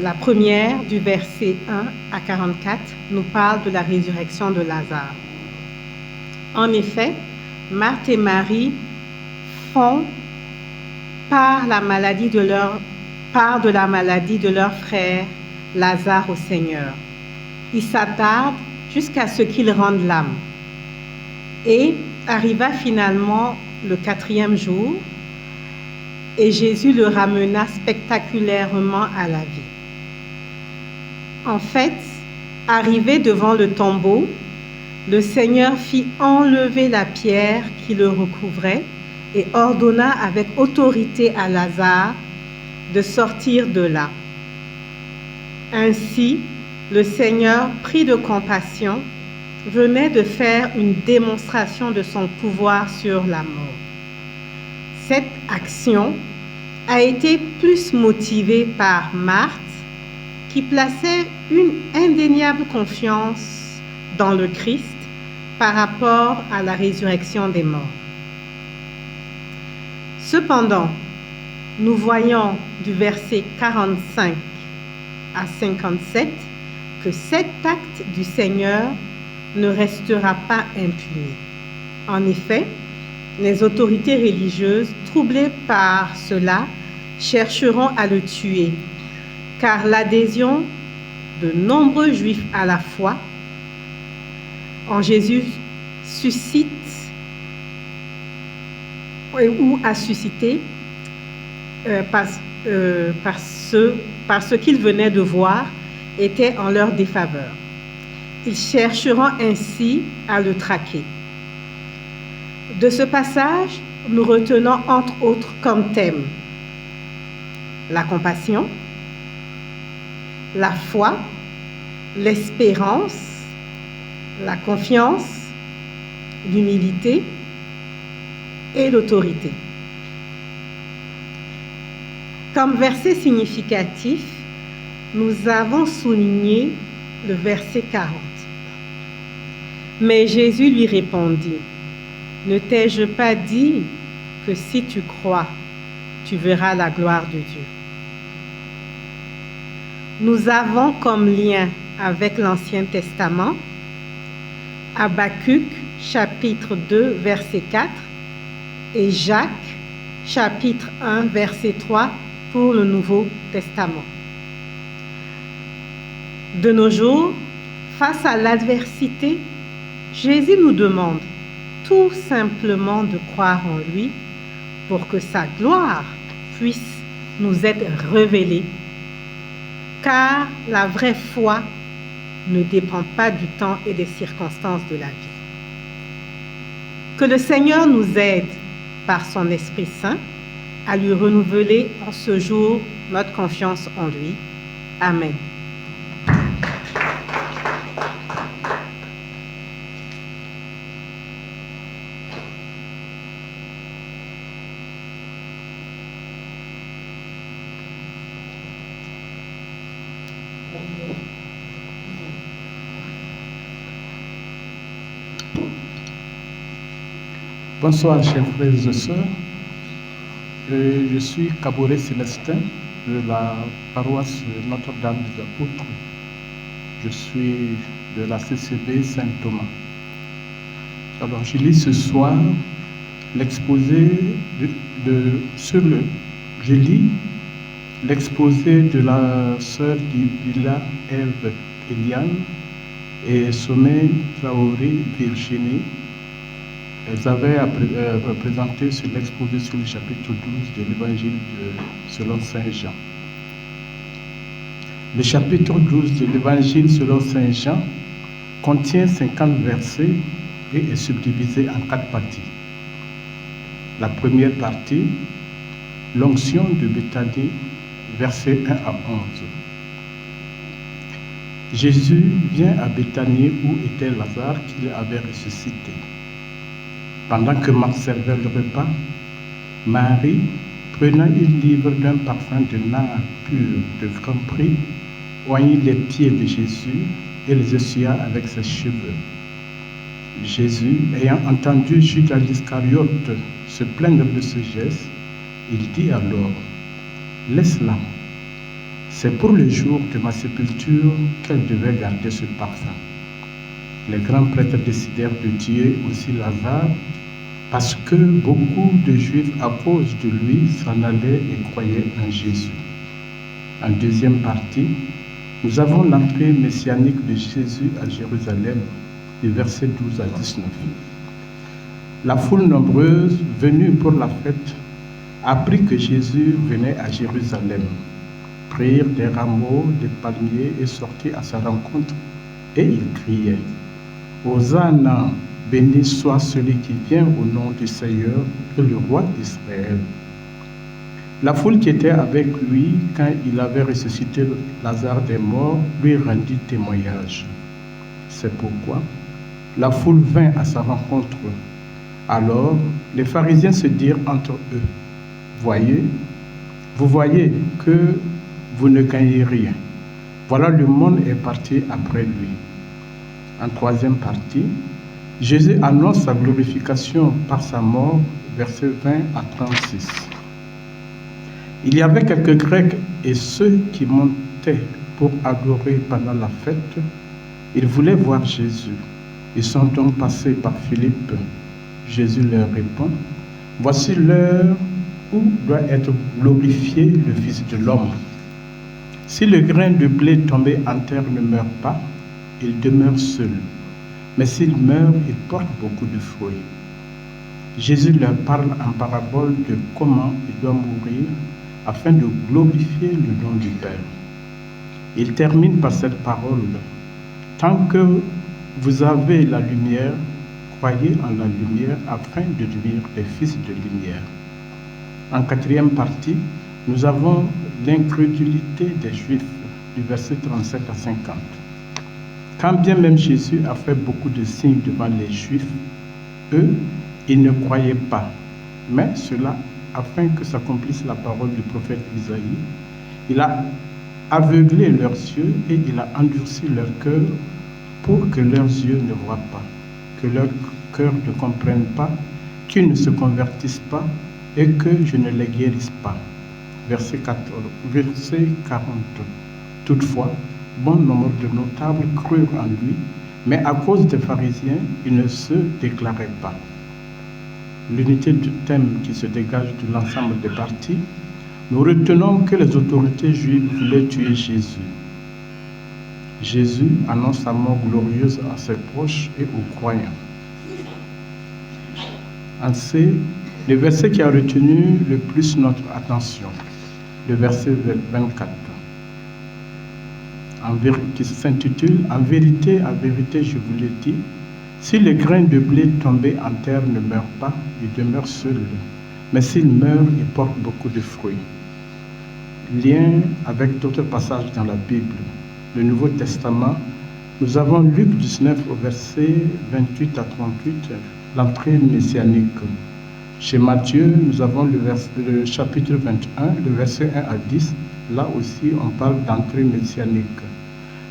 La première, du verset 1 à 44, nous parle de la résurrection de Lazare. En effet, Marthe et Marie font part de la maladie de leur frère Lazare au Seigneur. Ils s'attardent jusqu'à ce qu'il rende l'âme. Et arriva finalement le 4e jour, et Jésus le ramena spectaculairement à la vie. En fait, arrivé devant le tombeau, le Seigneur fit enlever la pierre qui le recouvrait et ordonna avec autorité à Lazare de sortir de là. Ainsi, le Seigneur, pris de compassion, venait de faire une démonstration de son pouvoir sur la mort. Cette action a été plus motivée par Marthe, qui plaçait une indéniable confiance dans le Christ par rapport à la résurrection des morts. Cependant, nous voyons du verset 45 à 57 que cet acte du Seigneur ne restera pas impuni. En effet, les autorités religieuses, troublées par cela, chercheront à le tuer, car l'adhésion de nombreux Juifs à la foi en Jésus suscite ou a suscité par ce qu'ils venaient de voir était en leur défaveur. Ils chercheront ainsi à le traquer. De ce passage, nous retenons entre autres comme thème la compassion, la foi, l'espérance, la confiance, l'humilité et l'autorité. Comme verset significatif, nous avons souligné le verset 40. Mais Jésus lui répondit, « Ne t'ai-je pas dit que si tu crois, tu verras la gloire de Dieu ?» Nous avons comme lien avec l'Ancien Testament Habacuc, chapitre 2, verset 4, et Jacques, chapitre 1, verset 3 pour le Nouveau Testament. De nos jours, face à l'adversité, Jésus nous demande tout simplement de croire en lui pour que sa gloire puisse nous être révélée, car la vraie foi ne dépend pas du temps et des circonstances de la vie. Que le Seigneur nous aide par son Esprit Saint à lui renouveler en ce jour notre confiance en lui. Amen. Bonsoir, chers frères et sœurs. Je suis Kaboré Célestin de la paroisse Notre-Dame des Apôtres. Je suis de la CCB Saint-Thomas. Alors, je lis ce soir l'exposé je lis l'exposé de la sœur Dibila Eve Eliane et Sommet Traoré Virginie. Elles avaient présenté sur l'exposé sur le chapitre 12 de l'évangile selon Saint Jean. Le chapitre 12 de l'évangile selon Saint Jean contient 50 versets et est subdivisé en 4 parties. La première partie, l'onction de Béthanie, versets 1 à 11. Jésus vient à Béthanie où était Lazare qu'il avait ressuscité. Pendant que Marthe servait le repas, Marie, prenant une livre d'un parfum de nard pur de grand prix, oignit les pieds de Jésus et les essuya avec ses cheveux. Jésus, ayant entendu Judas l'Iscariote se plaindre de ce geste, il dit alors, « Laisse-la, c'est pour le jour de ma sépulture qu'elle devait garder ce parfum. » Les grands prêtres décidèrent de tuer aussi Lazare parce que beaucoup de Juifs, à cause de lui, s'en allaient et croyaient en Jésus. En deuxième partie, nous avons l'entrée messianique de Jésus à Jérusalem, du verset 12 à 19. La foule nombreuse venue pour la fête apprit que Jésus venait à Jérusalem, prirent des rameaux, des palmiers et sortit à sa rencontre, et ils criaient, « Hosanna, béni soit celui qui vient au nom du Seigneur, le roi d'Israël. » La foule qui était avec lui quand il avait ressuscité Lazare des morts lui rendit témoignage. C'est pourquoi la foule vint à sa rencontre. Alors les pharisiens se dirent entre eux, vous voyez que vous ne gagnez rien. Voilà, le monde est parti après lui. En troisième partie, Jésus annonce sa glorification par sa mort, versets 20 à 36. Il y avait quelques Grecs et ceux qui montaient pour adorer pendant la fête. Ils voulaient voir Jésus. Ils sont donc passés par Philippe. Jésus leur répond, « Voici l'heure où doit être glorifié le Fils de l'homme. Si le grain de blé tombé en terre ne meurt pas, il demeure seul. Mais s'il meurt, il porte beaucoup de fruits. » Jésus leur parle en parabole de comment il doit mourir afin de glorifier le nom du Père. Il termine par cette parole. « Tant que vous avez la lumière, croyez en la lumière afin de devenir des fils de lumière. » En quatrième partie, nous avons l'incrédulité des Juifs, du verset 37 à 50. Quand bien même Jésus a fait beaucoup de signes devant les Juifs, eux, ils ne croyaient pas. Mais cela, afin que s'accomplisse la parole du prophète Isaïe, il a aveuglé leurs yeux et il a endurci leur cœur pour que leurs yeux ne voient pas, que leur cœur ne comprenne pas, qu'ils ne se convertissent pas et que je ne les guérisse pas. Verset 40. Toutefois, bon nombre de notables crurent en lui, mais à cause des pharisiens, ils ne se déclaraient pas. L'unité du thème qui se dégage de l'ensemble des parties, nous retenons que les autorités juives voulaient tuer Jésus. Jésus annonce sa mort glorieuse à ses proches et aux croyants. Ainsi, le verset qui a retenu le plus notre attention, le verset 24, qui s'intitule « En vérité, je vous l'ai dit, si le grain de blé tombé en terre ne meurt pas, il demeure seul, mais s'il meurt, il porte beaucoup de fruits. » Lien avec d'autres passages dans la Bible. Le Nouveau Testament, nous avons Luc 19 au verset 28 à 38, l'entrée messianique. Chez Matthieu, nous avons le chapitre 21, le verset 1 à 10. Là aussi, on parle d'entrée messianique.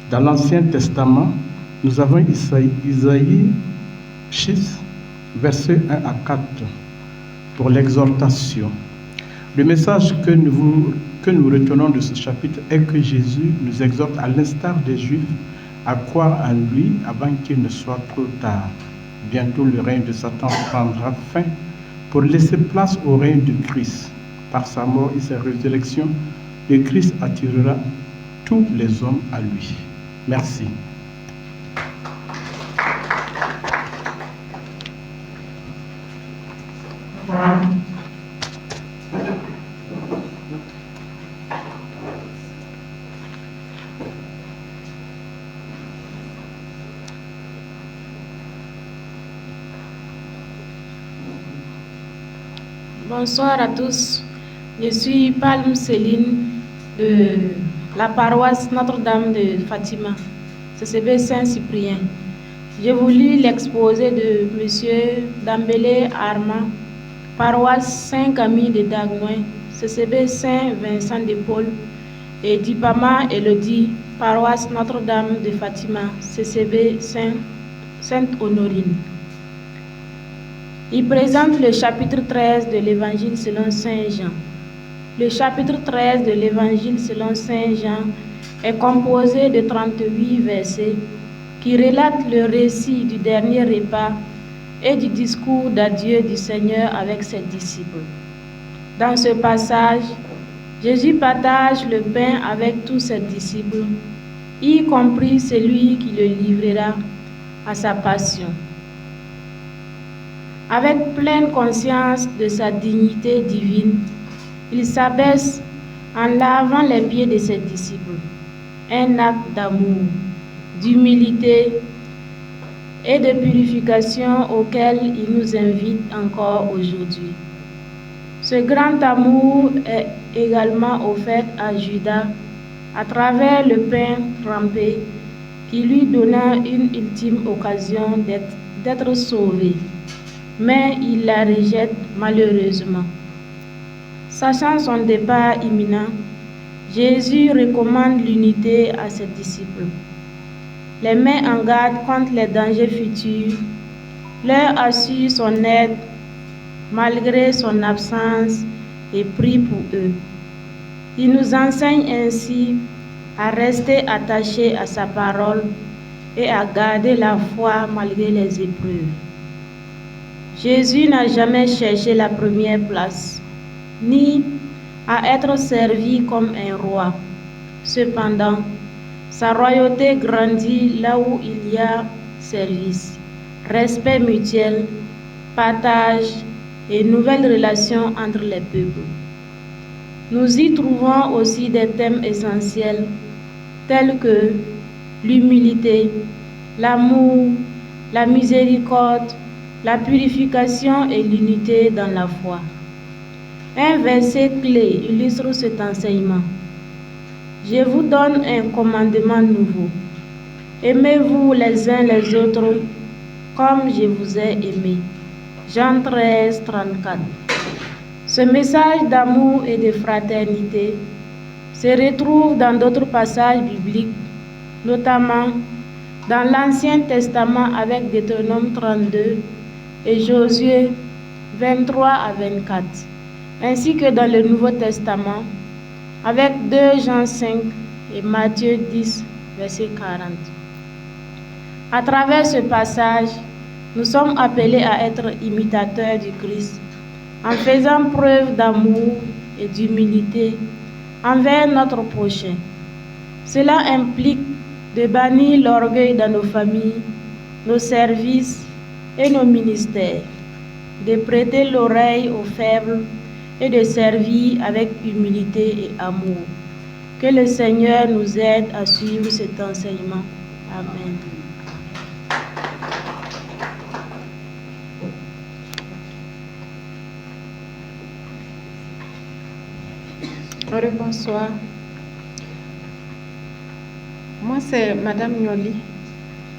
Dans l'Ancien Testament, nous avons Isaïe 6, verset 1 à 4, pour l'exhortation. Le message que nous retenons de ce chapitre est que Jésus nous exhorte, à l'instar des Juifs, à croire en lui avant qu'il ne soit trop tard. Bientôt, le règne de Satan prendra fin pour laisser place au règne de Christ. Par sa mort et sa résurrection, le Christ attirera tous les hommes à lui. Merci. Bonsoir à tous. Je suis Palme Céline de la paroisse Notre-Dame de Fatima, CCB Saint-Cyprien. Je vous lis l'exposé de M. Dambélé Armand, paroisse Saint-Camille de Dagouin, CCB Saint-Vincent de Paul, et Dipama Elodie, paroisse Notre-Dame de Fatima, CCB Sainte-Honorine. Il présente le chapitre 13 de l'Évangile selon Saint Jean. Le chapitre 13 de l'Évangile selon Saint Jean est composé de 38 versets qui relatent le récit du dernier repas et du discours d'adieu du Seigneur avec ses disciples. Dans ce passage, Jésus partage le pain avec tous ses disciples, y compris celui qui le livrera à sa passion. Avec pleine conscience de sa dignité divine, il s'abaisse en lavant les pieds de ses disciples, un acte d'amour, d'humilité et de purification auquel il nous invite encore aujourd'hui. Ce grand amour est également offert à Judas à travers le pain trempé qui lui donna une ultime occasion d'être sauvé. mais il la rejette malheureusement. Sachant son départ imminent, Jésus recommande l'unité à ses disciples, les met en garde contre les dangers futurs, leur assure son aide malgré son absence et prie pour eux. Il nous enseigne ainsi à rester attachés à sa parole et à garder la foi malgré les épreuves. Jésus n'a jamais cherché la première place, ni à être servi comme un roi. Cependant, sa royauté grandit là où il y a service, respect mutuel, partage et nouvelles relations entre les peuples. Nous y trouvons aussi des thèmes essentiels tels que l'humilité, l'amour, la miséricorde, la purification et l'unité dans la foi. Un verset clé illustre cet enseignement. Je vous donne un commandement nouveau. Aimez-vous les uns les autres comme je vous ai aimé. Jean 13, 34. Ce message d'amour et de fraternité se retrouve dans d'autres passages bibliques, notamment dans l'Ancien Testament avec Deutéronome 32 et Josué 23 à 24, ainsi que dans le Nouveau Testament avec 2 Jean 5 et Matthieu 10, verset 40. À travers ce passage, nous sommes appelés à être imitateurs du Christ, en faisant preuve d'amour et d'humilité envers notre prochain. Cela implique de bannir l'orgueil dans nos familles, nos services et nos ministères, de prêter l'oreille aux faibles et de servir avec humilité et amour. Que le Seigneur nous aide à suivre cet enseignement. Amen. Bonsoir. Moi, c'est Madame Nioli,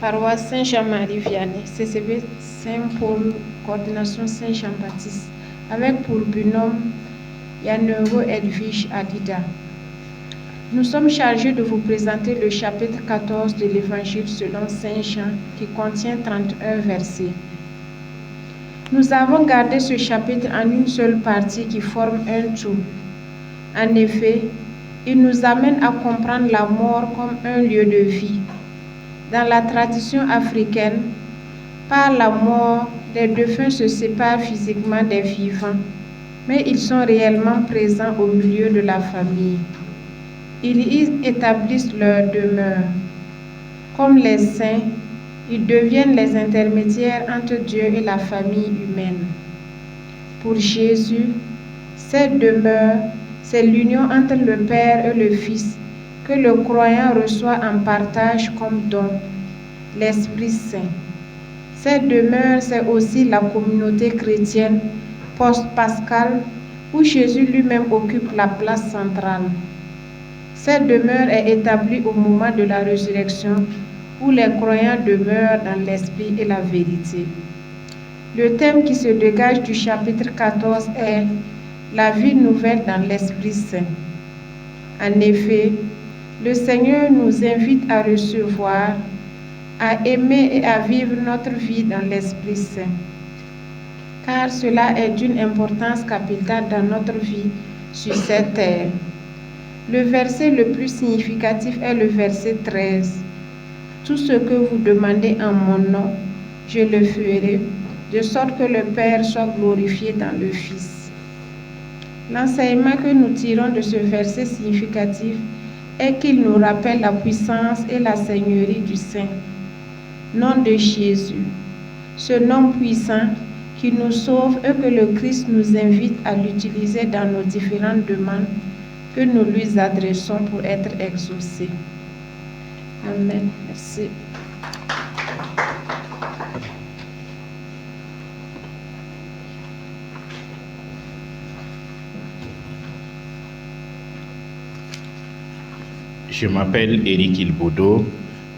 paroisse Saint-Jean-Marie Vianney, CCB Saint-Paul, coordination Saint-Jean-Baptiste, avec pour binôme Yanero Edwige Adida. Nous sommes chargés de vous présenter le chapitre 14 de l'Évangile selon Saint Jean, qui contient 31 versets. Nous avons gardé ce chapitre en une seule partie qui forme un tout. En effet, il nous amène à comprendre la mort comme un lieu de vie. Dans la tradition africaine, par la mort, les défunts se séparent physiquement des vivants, mais ils sont réellement présents au milieu de la famille. Ils y établissent leur demeure. Comme les saints, ils deviennent les intermédiaires entre Dieu et la famille humaine. Pour Jésus, cette demeure, c'est l'union entre le Père et le Fils que le croyant reçoit en partage comme don, l'Esprit Saint. Cette demeure, c'est aussi la communauté chrétienne post-pascale où Jésus lui-même occupe la place centrale. Cette demeure est établie au moment de la résurrection où les croyants demeurent dans l'Esprit et la vérité. Le thème qui se dégage du chapitre 14 est la vie nouvelle dans l'Esprit Saint. En effet, le Seigneur nous invite à recevoir, à aimer et à vivre notre vie dans l'Esprit Saint, car cela est d'une importance capitale dans notre vie sur cette terre. Le verset le plus significatif est le verset 13. Tout ce que vous demandez en mon nom, je le ferai, de sorte que le Père soit glorifié dans le Fils. L'enseignement que nous tirons de ce verset significatif est qu'il nous rappelle la puissance et la seigneurie du Saint, nom de Jésus, ce nom puissant qui nous sauve et que le Christ nous invite à l'utiliser dans nos différentes demandes que nous lui adressons pour être exaucés. Amen. Merci. Je m'appelle Éric Ilbodo.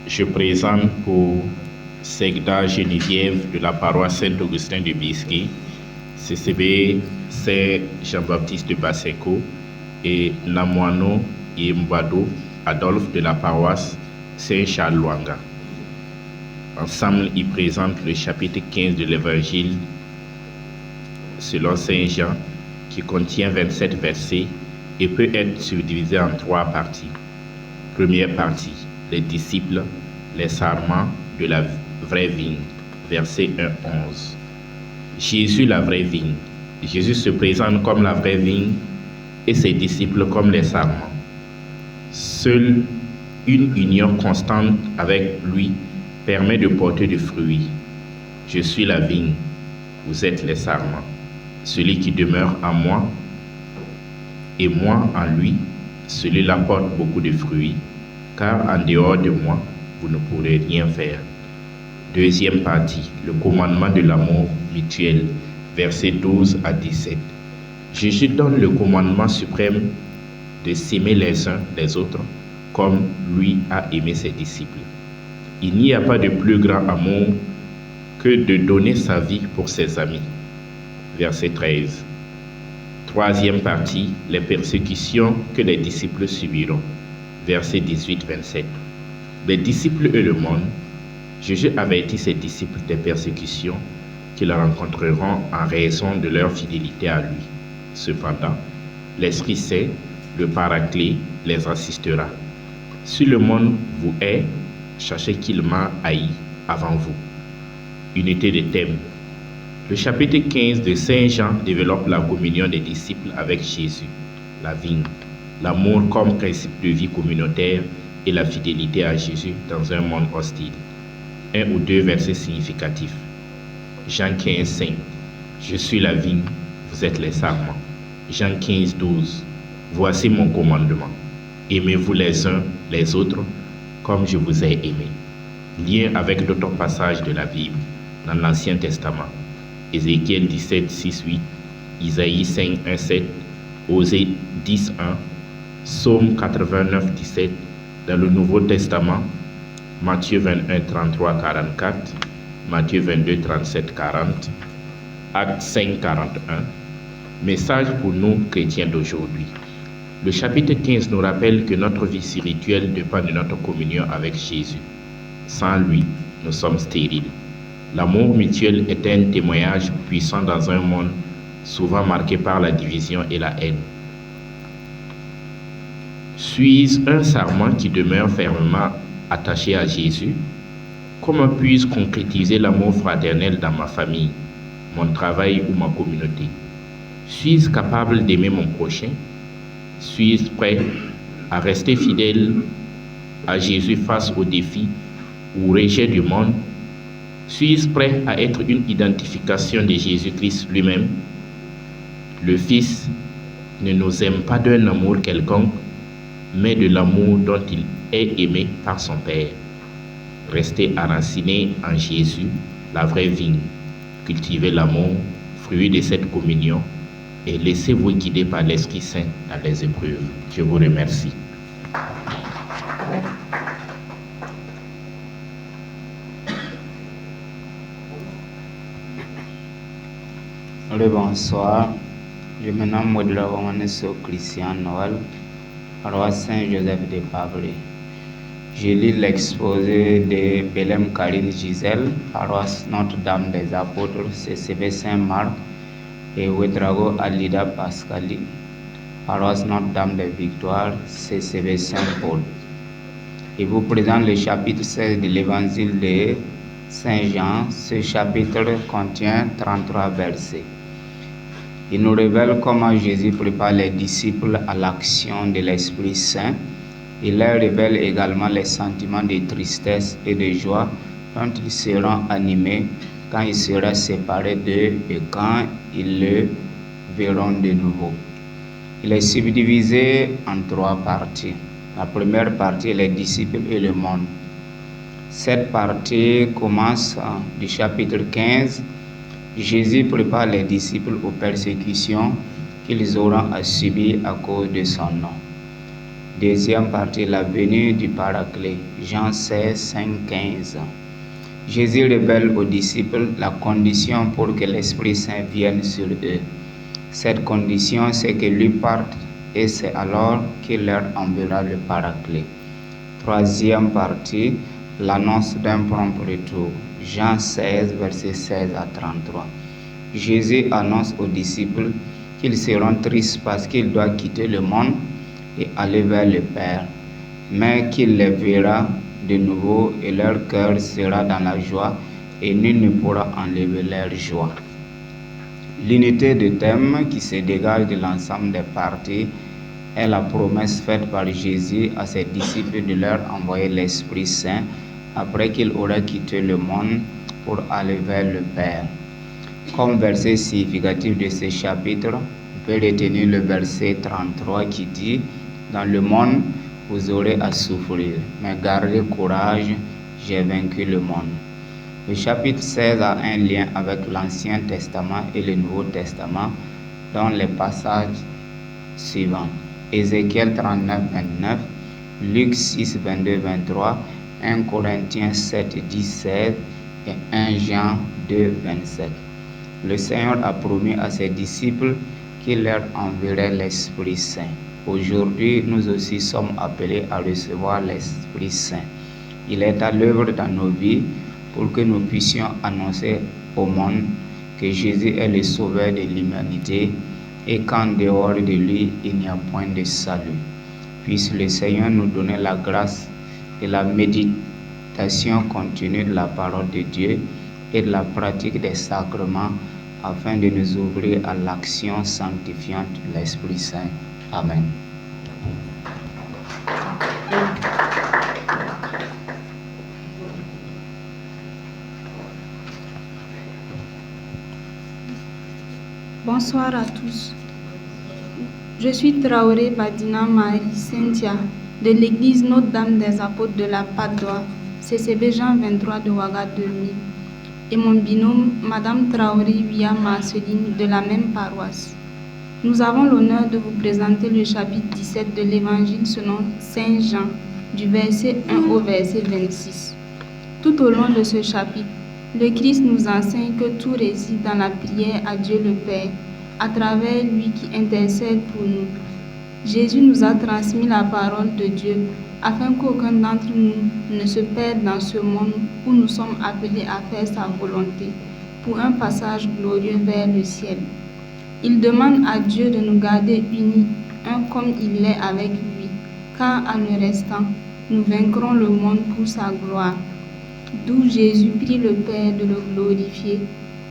Je présente pour Segda Geneviève de la paroisse Saint-Augustin de Bisquet, CCB Saint-Jean-Baptiste de Baseco et Namoano et Mbado Adolphe de la paroisse Saint-Charles-Luanga. Ensemble, ils présentent le chapitre 15 de l'évangile selon Saint Jean, qui contient 27 versets et peut être subdivisé en 3 parties. Première partie, les disciples, les sarments de la vraie vigne, versets 1-11. Jésus, la vraie vigne. Jésus se présente comme la vraie vigne et ses disciples comme les sarments. Seule une union constante avec lui permet de porter du fruit. Je suis la vigne, vous êtes les sarments. Celui qui demeure en moi et moi en lui, celui-là porte beaucoup de fruits, car en dehors de moi, vous ne pourrez rien faire. Deuxième partie, le commandement de l'amour mutuel, versets 12 à 17. Jésus donne le commandement suprême de s'aimer les uns les autres comme lui a aimé ses disciples. Il n'y a pas de plus grand amour que de donner sa vie pour ses amis. Verset 13. Troisième partie, les persécutions que les disciples subiront. Verset 18-27. Les disciples et le monde. Jésus avertit ses disciples des persécutions qu'ils rencontreront en raison de leur fidélité à lui. Cependant, l'Esprit Saint, le Paraclet, les assistera. Si le monde vous hait, sachez qu'il m'a haï avant vous. Unité de thème. Le chapitre 15 de Saint Jean développe la communion des disciples avec Jésus, la vigne, l'amour comme principe de vie communautaire et la fidélité à Jésus dans un monde hostile. 1 ou 2 versets significatifs. Jean 15, 5. Je suis la vigne, vous êtes les sarments. Jean 15, 12. Voici mon commandement. Aimez-vous les uns les autres comme je vous ai aimé. Lien avec d'autres passages de la Bible dans l'Ancien Testament. Ézéchiel 17, 6, 8. Isaïe 5, 1, 7. Osée 10, 1. Psaume 89, 17. Dans le Nouveau Testament, Matthieu 21, 33, 44. Matthieu 22, 37, 40. Acte 5, 41. Message pour nous, chrétiens d'aujourd'hui. Le chapitre 15 nous rappelle que notre vie spirituelle dépend de notre communion avec Jésus. Sans lui, nous sommes stériles. L'amour mutuel est un témoignage puissant dans un monde souvent marqué par la division et la haine. Suis-je un sarment qui demeure fermement attaché à Jésus? Comment puis-je concrétiser l'amour fraternel dans ma famille, mon travail ou ma communauté? Suis-je capable d'aimer mon prochain? Suis-je prêt à rester fidèle à Jésus face aux défis ou rejet du monde? Suis-je prêt à être une identification de Jésus-Christ lui-même? Le Fils ne nous aime pas d'un amour quelconque, mais de l'amour dont il est aimé par son Père. Restez enracinés en Jésus, la vraie vigne. Cultivez l'amour, fruit de cette communion, et laissez-vous guider par l'Esprit Saint dans les épreuves. Je vous remercie. Bonsoir, je me nomme Modula Romanesso Christian Noël, paroisse Saint-Joseph de Pablé. Je lis l'exposé de Belém Karine Gisèle, paroisse Notre-Dame des Apôtres, CCB Saint-Marc, et Ouedrago Alida Pascali, paroisse Notre-Dame des Victoires, CCB Saint-Paul. Il vous présente le chapitre 16 de l'évangile de Saint Jean. Ce chapitre contient 33 versets. Il nous révèle comment Jésus prépare les disciples à l'action de l'Esprit Saint. Il leur révèle également les sentiments de tristesse et de joie dont ils seront animés quand il sera séparé d'eux et quand ils le verront de nouveau. Il est subdivisé en 3 parties. La première partie, les disciples et le monde. Cette partie commence du chapitre 15. Jésus prépare les disciples aux persécutions qu'ils auront à subir à cause de son nom. Deuxième partie, la venue du Paraclet, Jean 16, 5, 15. Jésus révèle aux disciples la condition pour que l'Esprit Saint vienne sur eux. Cette condition, c'est que lui parte et c'est alors qu'il leur enverra le Paraclet. Troisième partie, l'annonce d'un prompt retour. Jean 16, versets 16 à 33. Jésus annonce aux disciples qu'ils seront tristes parce qu'il doit quitter le monde et aller vers le Père, mais qu'il les verra de nouveau et leur cœur sera dans la joie et nul ne pourra enlever leur joie. L'unité de thème qui se dégage de l'ensemble des parties est la promesse faite par Jésus à ses disciples de leur envoyer l'Esprit Saint après qu'il aura quitté le monde pour aller vers le Père. Comme verset significatif de ce chapitre, on peut retenir le verset 33 qui dit « Dans le monde, vous aurez à souffrir, mais gardez courage, j'ai vaincu le monde. » Le chapitre 16 a un lien avec l'Ancien Testament et le Nouveau Testament dans les passages suivants. Ézéchiel 39, 29, Luc 6, 22, 23, 1 Corinthiens 7, 17 et 1 Jean 2, 27. Le Seigneur a promis à ses disciples qu'il leur enverrait l'Esprit Saint. Aujourd'hui, nous aussi sommes appelés à recevoir l'Esprit Saint. Il est à l'œuvre dans nos vies pour que nous puissions annoncer au monde que Jésus est le sauveur de l'humanité et qu'en dehors de lui, il n'y a point de salut. Puisse le Seigneur nous donner la grâce de la méditation continue de la parole de Dieu et de la pratique des sacrements afin de nous ouvrir à l'action sanctifiante de l'Esprit Saint. Amen. Bonsoir à tous. Je suis Traoré Badina Marie Cynthia de l'église Notre-Dame des Apôtres de la Padoie, CCB Jean 23 de Ouaga 2000, et mon binôme Madame Traoré Via Marceline de la même paroisse. Nous avons l'honneur de vous présenter le chapitre 17 de l'Évangile selon Saint Jean, du verset 1 au verset 26. Tout au long de ce chapitre, le Christ nous enseigne que tout réside dans la prière à Dieu le Père, à travers lui qui intercède pour nous. Jésus nous a transmis la parole de Dieu afin qu'aucun d'entre nous ne se perde dans ce monde où nous sommes appelés à faire sa volonté pour un passage glorieux vers le ciel. Il demande à Dieu de nous garder unis, un comme il l'est avec lui, car en le restant, nous vaincrons le monde pour sa gloire. D'où Jésus prie le Père de le glorifier,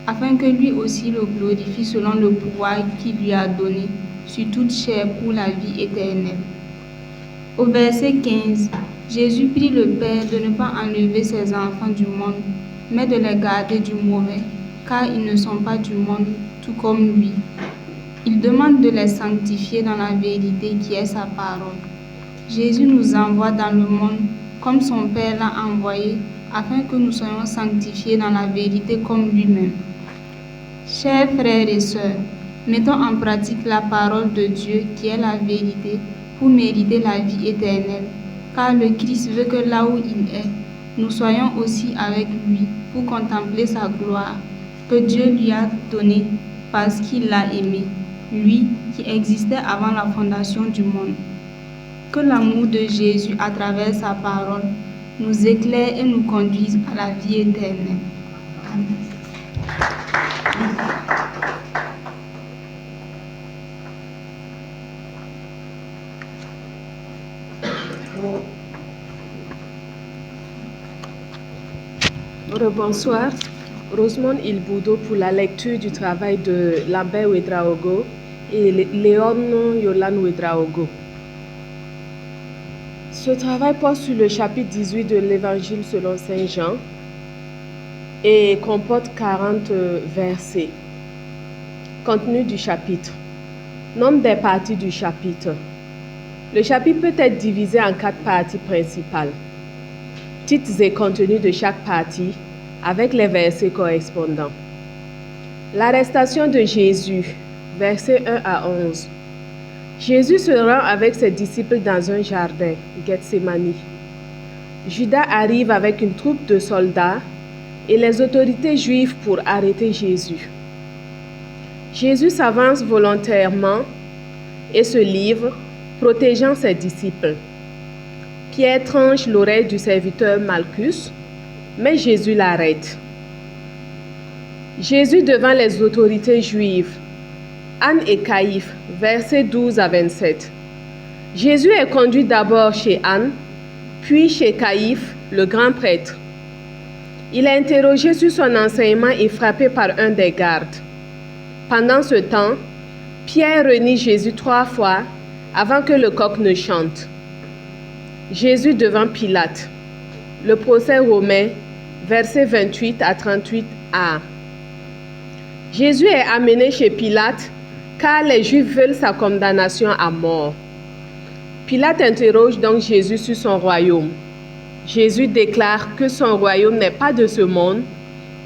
afin que lui aussi le glorifie selon le pouvoir qu'il lui a donné sur toute chair pour la vie éternelle. Au verset 15, Jésus prie le Père de ne pas enlever ses enfants du monde, mais de les garder du mauvais, car ils ne sont pas du monde, tout comme lui. Il demande de les sanctifier dans la vérité qui est sa parole. Jésus nous envoie dans le monde comme son Père l'a envoyé, afin que nous soyons sanctifiés dans la vérité comme lui-même. Chers frères et sœurs, mettons en pratique la parole de Dieu qui est la vérité pour mériter la vie éternelle, car le Christ veut que là où il est, nous soyons aussi avec lui pour contempler sa gloire que Dieu lui a donnée parce qu'il l'a aimé, lui qui existait avant la fondation du monde. Que l'amour de Jésus à travers sa parole nous éclaire et nous conduise à la vie éternelle. Amen. Bonsoir, Rosemont Ilboudo pour la lecture du travail de Lambert Ouedraogo et Léon Yolan Ouedraogo. Ce travail porte sur le chapitre 18 de l'Évangile selon Saint Jean et comporte 40 versets. Contenu du chapitre. Nombre des parties du chapitre. Le chapitre peut être divisé en 4 parties principales. Titres et contenus de chaque partie avec les versets correspondants. L'arrestation de Jésus, versets 1 à 11. Jésus se rend avec ses disciples dans un jardin, Gethsémani. Judas arrive avec une troupe de soldats et les autorités juives pour arrêter Jésus. Jésus s'avance volontairement et se livre, protégeant ses disciples. Pierre tranche l'oreille du serviteur Malchus, mais Jésus l'arrête. Jésus devant les autorités juives. Anne et Caïphe, versets 12 à 27. Jésus est conduit d'abord chez Anne, puis chez Caïphe, le grand prêtre. Il est interrogé sur son enseignement et frappé par un des gardes. Pendant ce temps, Pierre renie Jésus 3 fois avant que le coq ne chante. Jésus devant Pilate. Le procès romain, versets 28 à 38a. Jésus est amené chez Pilate car les Juifs veulent sa condamnation à mort. Pilate interroge donc Jésus sur son royaume. Jésus déclare que son royaume n'est pas de ce monde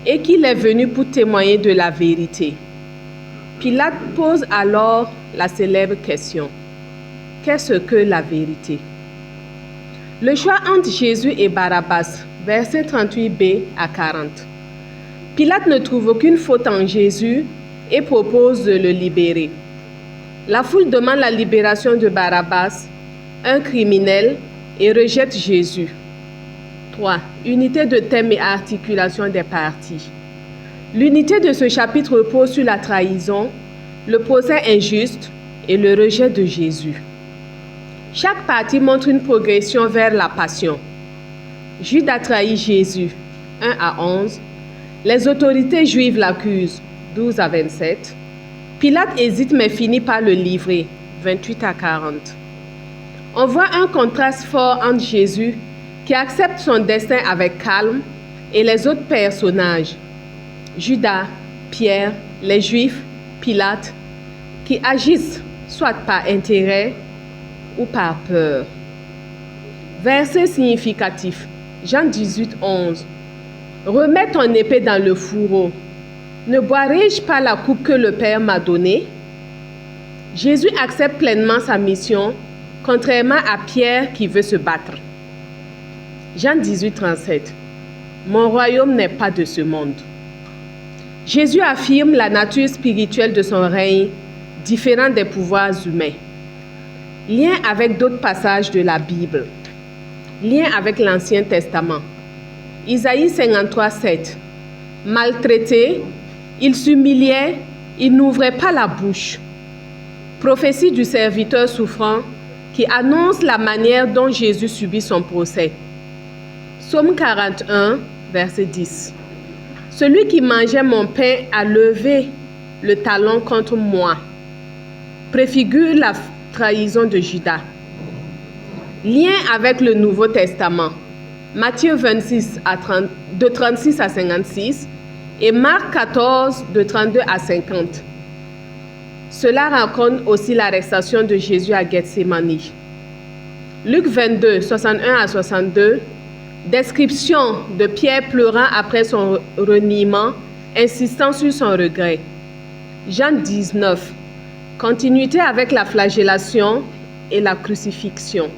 et qu'il est venu pour témoigner de la vérité. Pilate pose alors la célèbre question: qu'est-ce que la vérité? Le choix entre Jésus et Barabbas, versets 38b à 40. Pilate ne trouve aucune faute en Jésus et propose de le libérer. La foule demande la libération de Barabbas, un criminel, et rejette Jésus. 3. Unité de thème et articulation des parties. L'unité de ce chapitre repose sur la trahison, le procès injuste et le rejet de Jésus. Chaque partie montre une progression vers la passion. Jude a trahi Jésus, 1 à 11. Les autorités juives l'accusent, 12 à 27. Pilate hésite mais finit par le livrer, 28 à 40. On voit un contraste fort entre Jésus, qui accepte son destin avec calme, et les autres personnages, Judas, Pierre, les Juifs, Pilate, qui agissent soit par intérêt ou par peur. Verset significatif, Jean 18, 11. Remets ton épée dans le fourreau. Ne boirai-je pas la coupe que le Père m'a donnée? Jésus accepte pleinement sa mission, contrairement à Pierre qui veut se battre. Jean 18, 37. Mon royaume n'est pas de ce monde. Jésus affirme la nature spirituelle de son règne, différente des pouvoirs humains. Lien avec d'autres passages de la Bible. Lien avec l'Ancien Testament. Isaïe 53, 7. Maltraité, il s'humiliait, il n'ouvrait pas la bouche. Prophétie du serviteur souffrant qui annonce la manière dont Jésus subit son procès. Psaume 41, verset 10. Celui qui mangeait mon pain a levé le talon contre moi. Préfigure la trahison de Judas. Lien avec le Nouveau Testament. Matthieu 26, de 36 à 56 et Marc 14, de 32 à 50. Cela raconte aussi l'arrestation de Jésus à Gethsémani. Luc 22, 61 à 62. Description de Pierre pleurant après son reniement, insistant sur son regret. Jean 19. Continuité avec la flagellation et la crucifixion.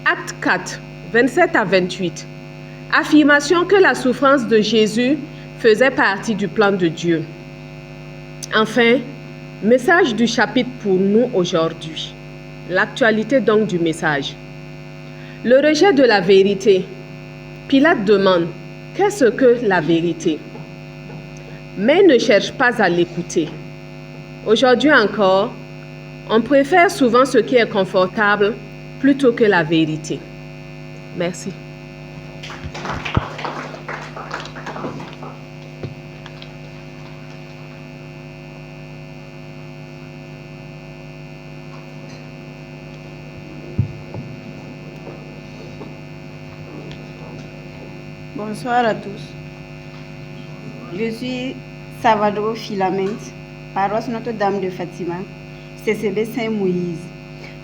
Acte 4, 27 à 28. Affirmation que la souffrance de Jésus faisait partie du plan de Dieu. Enfin, message du chapitre pour nous aujourd'hui. L'actualité donc du message. Le rejet de la vérité. Pilate demande, qu'est-ce que la vérité? Mais ne cherche pas à l'écouter. Aujourd'hui encore, on préfère souvent ce qui est confortable plutôt que la vérité. Merci. Bonsoir à tous. Je suis Salvador Filamente, paroisse Notre-Dame de Fatima, CCB Saint-Moïse.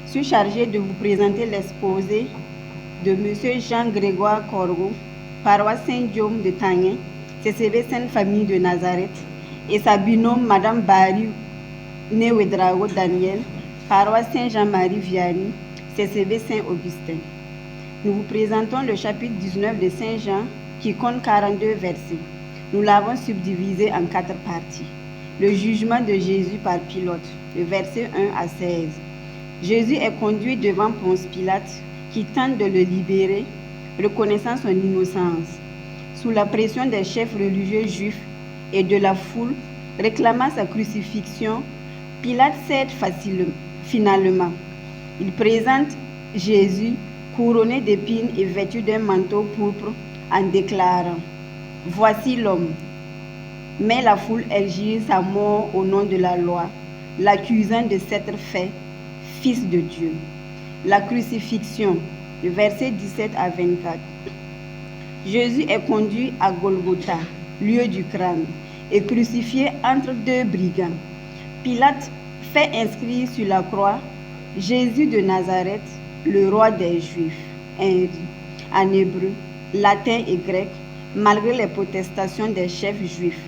Je suis chargée de vous présenter l'exposé de M. Jean-Grégoire Corgo, paroisse Saint-Guillaume de Tanguin, CCB Sainte-Famille de Nazareth, et sa binôme Mme Barry Newedrago Daniel, paroisse Saint-Jean-Marie Vianney, CCB Saint-Augustin. Nous vous présentons le chapitre 19 de Saint Jean qui compte 42 versets. Nous l'avons subdivisé en 4 parties. Le jugement de Jésus par Pilate, le verset 1 à 16. Jésus est conduit devant Ponce Pilate, qui tente de le libérer, reconnaissant son innocence. Sous la pression des chefs religieux juifs et de la foule, réclamant sa crucifixion, Pilate cède finalement. Il présente Jésus couronné d'épines et vêtu d'un manteau pourpre en déclarant « Voici l'homme ». Mais la foule exige sa mort au nom de la loi, l'accusant de s'être fait fils de Dieu. La crucifixion, le verset 17 à 24. Jésus est conduit à Golgotha, lieu du crâne, et crucifié entre 2 brigands. Pilate fait inscrire sur la croix Jésus de Nazareth, le roi des Juifs, en hébreu, latin et grec, malgré les protestations des chefs juifs.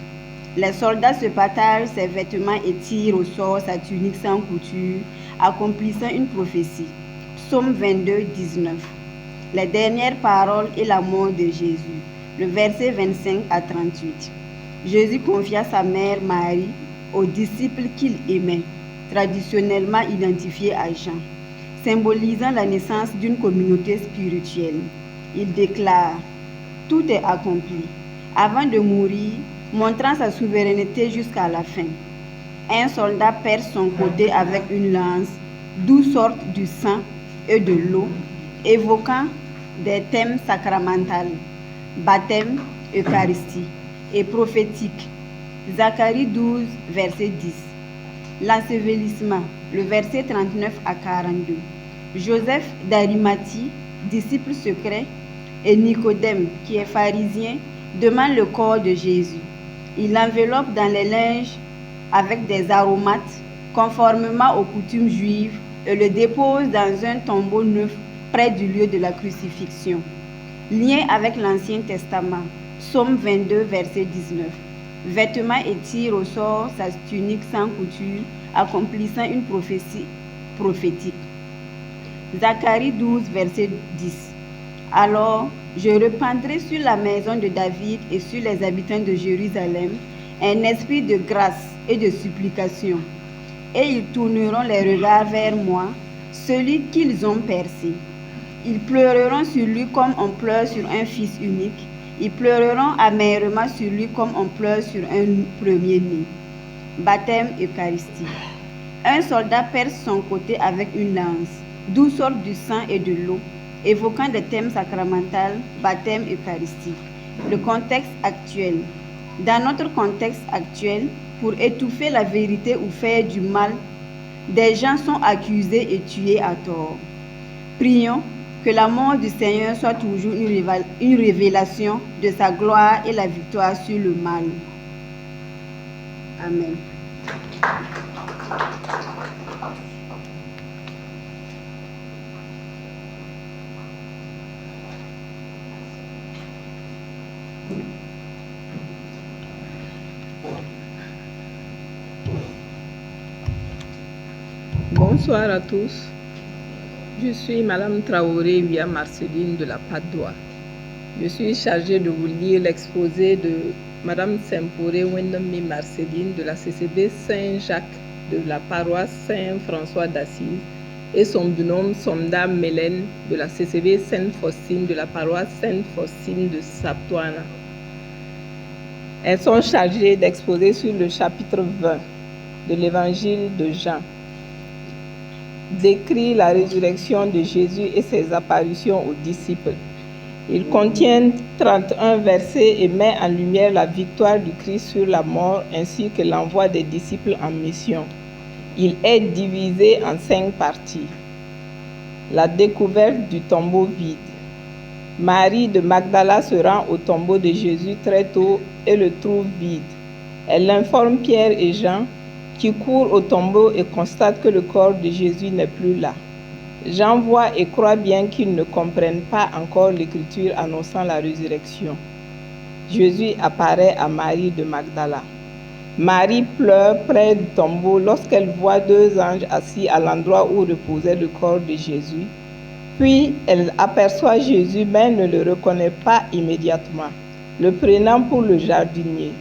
Les soldats se partagent ses vêtements et tirent au sort sa tunique sans couture, accomplissant une prophétie. Psaume 22, 19. Les dernières paroles et la mort de Jésus. Le verset 25 à 38. Jésus confia sa mère Marie aux disciples qu'il aimait, traditionnellement identifiés à Jean, symbolisant la naissance d'une communauté spirituelle. Il déclare « Tout est accompli » avant de mourir, montrant sa souveraineté jusqu'à la fin. Un soldat perce son côté avec une lance, d'où sortent du sang et de l'eau, évoquant des thèmes sacramentaux, baptême, Eucharistie, et prophétique. Zacharie 12, verset 10. L'ensevelissement, le verset 39 à 42. Joseph d'Arimathie, disciple secret, et Nicodème, qui est pharisien, demandent le corps de Jésus. Il l'enveloppe dans les linges avec des aromates, conformément aux coutumes juives, et le dépose dans un tombeau neuf près du lieu de la crucifixion. Lien avec l'Ancien Testament, Psaume 22, verset 19. Vêtements et tire au sort sa tunique sans couture, accomplissant une prophétie prophétique. Zacharie 12, verset 10. Alors, je répandrai sur la maison de David et sur les habitants de Jérusalem un esprit de grâce et de supplication. Et ils tourneront les regards vers moi, celui qu'ils ont percé. Ils pleureront sur lui comme on pleure sur un fils unique. Ils pleureront amèrement sur lui comme on pleure sur un premier-né. Baptême Eucharistie. Un soldat perce son côté avec une lance, d'où sortent du sang et de l'eau, évoquant des thèmes sacramentaux, baptême Eucharistique. Le contexte actuel. Dans notre contexte actuel, pour étouffer la vérité ou faire du mal, des gens sont accusés et tués à tort. Prions que la mort du Seigneur soit toujours une révélation de sa gloire et la victoire sur le mal. Amen. Bonsoir à tous. Je suis Madame Traoré Via Marceline de la Padoie. Je suis chargée de vous lire l'exposé de Madame Semporé Wendemi Marceline de la CCB Saint-Jacques de la paroisse Saint-François d'Assise et son binôme Somda Mélène de la CCB Sainte-Faustine de la paroisse Sainte-Faustine de Saptoana. Elles sont chargées d'exposer sur le chapitre 20 de l'évangile de Jean. Décrit la résurrection de Jésus et ses apparitions aux disciples. Il contient 31 versets et met en lumière la victoire du Christ sur la mort ainsi que l'envoi des disciples en mission. Il est divisé en 5 parties. La découverte du tombeau vide. Marie de Magdala se rend au tombeau de Jésus très tôt et le trouve vide. Elle informe Pierre et Jean qui courent au tombeau et constatent que le corps de Jésus n'est plus là. Jean voit et croit bien qu'ils ne comprennent pas encore l'écriture annonçant la résurrection. Jésus apparaît à Marie de Magdala. Marie pleure près du tombeau lorsqu'elle voit 2 anges assis à l'endroit où reposait le corps de Jésus. Puis elle aperçoit Jésus mais ne le reconnaît pas immédiatement. le prenant pour le jardinier.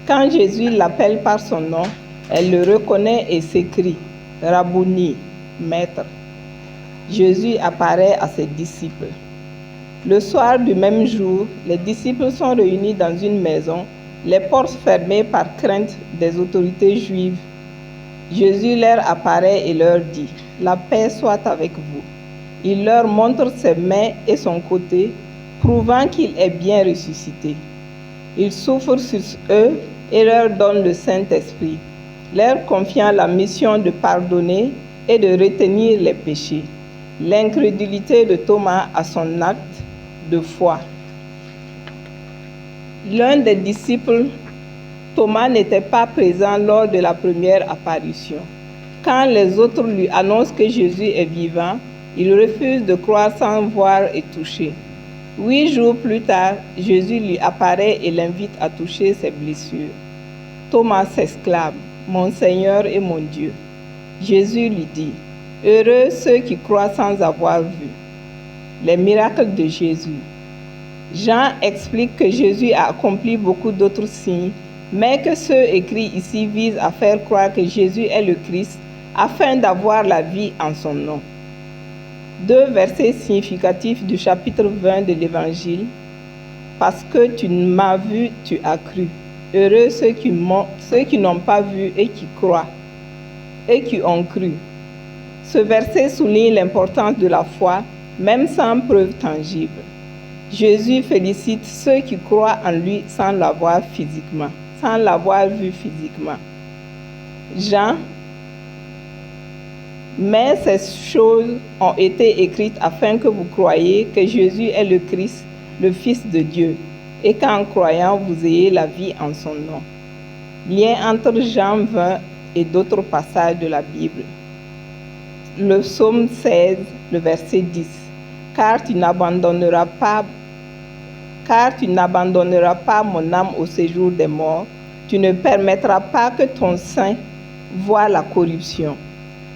Quand Jésus l'appelle par son nom, elle le reconnaît et s'écrie « Rabouni, maître ». Jésus apparaît à ses disciples. Le soir du même jour, les disciples sont réunis dans une maison, les portes fermées par crainte des autorités juives. Jésus leur apparaît et leur dit « La paix soit avec vous ». Il leur montre ses mains et son côté, prouvant qu'il est bien ressuscité. Il souffle sur eux et leur donne le Saint-Esprit, leur confiant la mission de pardonner et de retenir les péchés. L'incrédulité de Thomas a son acte de foi. L'un des disciples, Thomas, n'était pas présent lors de la première apparition. Quand les autres lui annoncent que Jésus est vivant, il refuse de croire sans voir et toucher. 8 jours plus tard, Jésus lui apparaît et l'invite à toucher ses blessures. Thomas s'exclame « Mon Seigneur et mon Dieu ». Jésus lui dit « Heureux ceux qui croient sans avoir vu ». Les miracles de Jésus. Jean explique que Jésus a accompli beaucoup d'autres signes, mais que ceux écrits ici visent à faire croire que Jésus est le Christ afin d'avoir la vie en son nom. 2 versets significatifs du chapitre 20 de l'Évangile. Parce que tu m'as vu, tu as cru. Heureux ceux qui n'ont pas vu et qui croient et qui ont cru. Ce verset souligne l'importance de la foi, même sans preuve tangible. Jésus félicite ceux qui croient en lui sans l'avoir vu physiquement. Jean, mais ces choses ont été écrites afin que vous croyiez que Jésus est le Christ, le Fils de Dieu, et qu'en croyant, vous ayez la vie en son nom. Lien entre Jean 20 et d'autres passages de la Bible. Le psaume 16, le verset 10. Car tu n'abandonneras pas mon âme au séjour des morts, tu ne permettras pas que ton sein voie la corruption.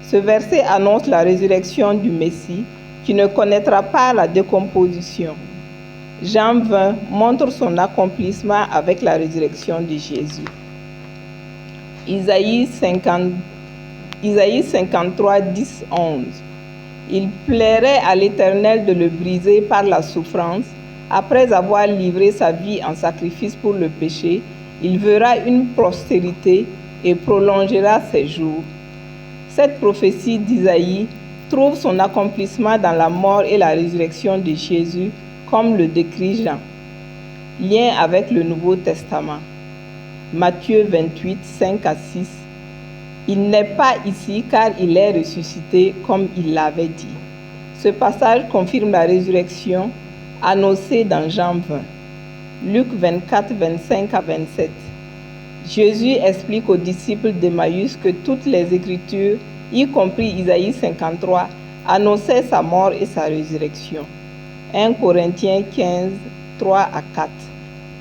Ce verset annonce la résurrection du Messie, qui ne connaîtra pas la décomposition. Jean 20 montre son accomplissement avec la résurrection de Jésus. Isaïe 53, 10, 11. Il plairait à l'Éternel de le briser par la souffrance. Après avoir livré sa vie en sacrifice pour le péché, il verra une postérité et prolongera ses jours. Cette prophétie d'Isaïe trouve son accomplissement dans la mort et la résurrection de Jésus, comme le décrit Jean. Lien avec le Nouveau Testament. Matthieu 28, 5 à 6. Il n'est pas ici car il est ressuscité comme il l'avait dit. Ce passage confirme la résurrection annoncée dans Jean 20. Luc 24, 25 à 27. Jésus explique aux disciples d'Emmaüs que toutes les Écritures, y compris Isaïe 53, annonçaient sa mort et sa résurrection. 1 Corinthiens 15, 3 à 4.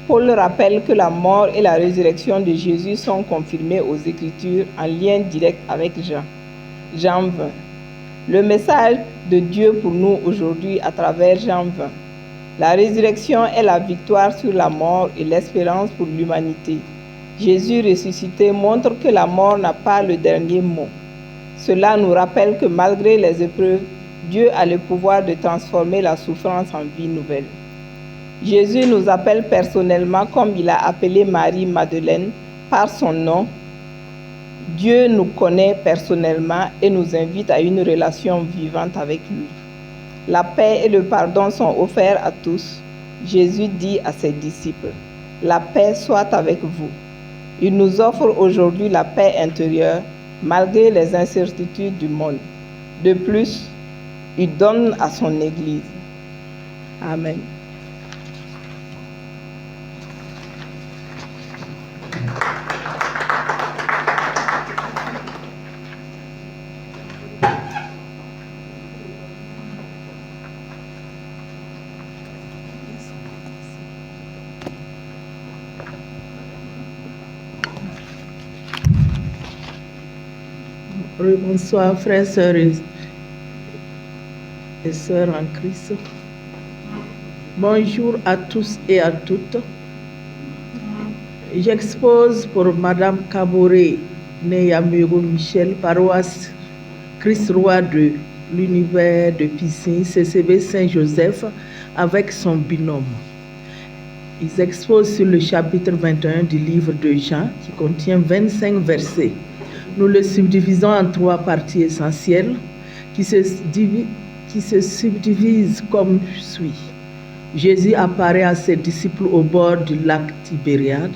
Paul rappelle que la mort et la résurrection de Jésus sont confirmées aux Écritures en lien direct avec Jean. Jean 20. Le message de Dieu pour nous aujourd'hui à travers Jean 20. La résurrection est la victoire sur la mort et l'espérance pour l'humanité. Jésus ressuscité montre que la mort n'a pas le dernier mot. Cela nous rappelle que malgré les épreuves, Dieu a le pouvoir de transformer la souffrance en vie nouvelle. Jésus nous appelle personnellement comme il a appelé Marie-Madeleine par son nom. Dieu nous connaît personnellement et nous invite à une relation vivante avec lui. La paix et le pardon sont offerts à tous. Jésus dit à ses disciples, « La paix soit avec vous ». Il nous offre aujourd'hui la paix intérieure malgré les incertitudes du monde. De plus, il donne à son Église. Amen. Bonsoir frères, sœurs et sœurs en Christ. Bonjour à tous et à toutes. J'expose pour Madame Kaboré Neyamuro Michel, paroisse Christ-Roi de l'univers de Piscine, CCB Saint-Joseph, avec son binôme. Ils exposent sur le chapitre 21 du livre de Jean, qui contient 25 versets. Nous le subdivisons en 3 parties essentielles, qui se subdivisent comme suit. Jésus apparaît à ses disciples au bord du lac Tibériade,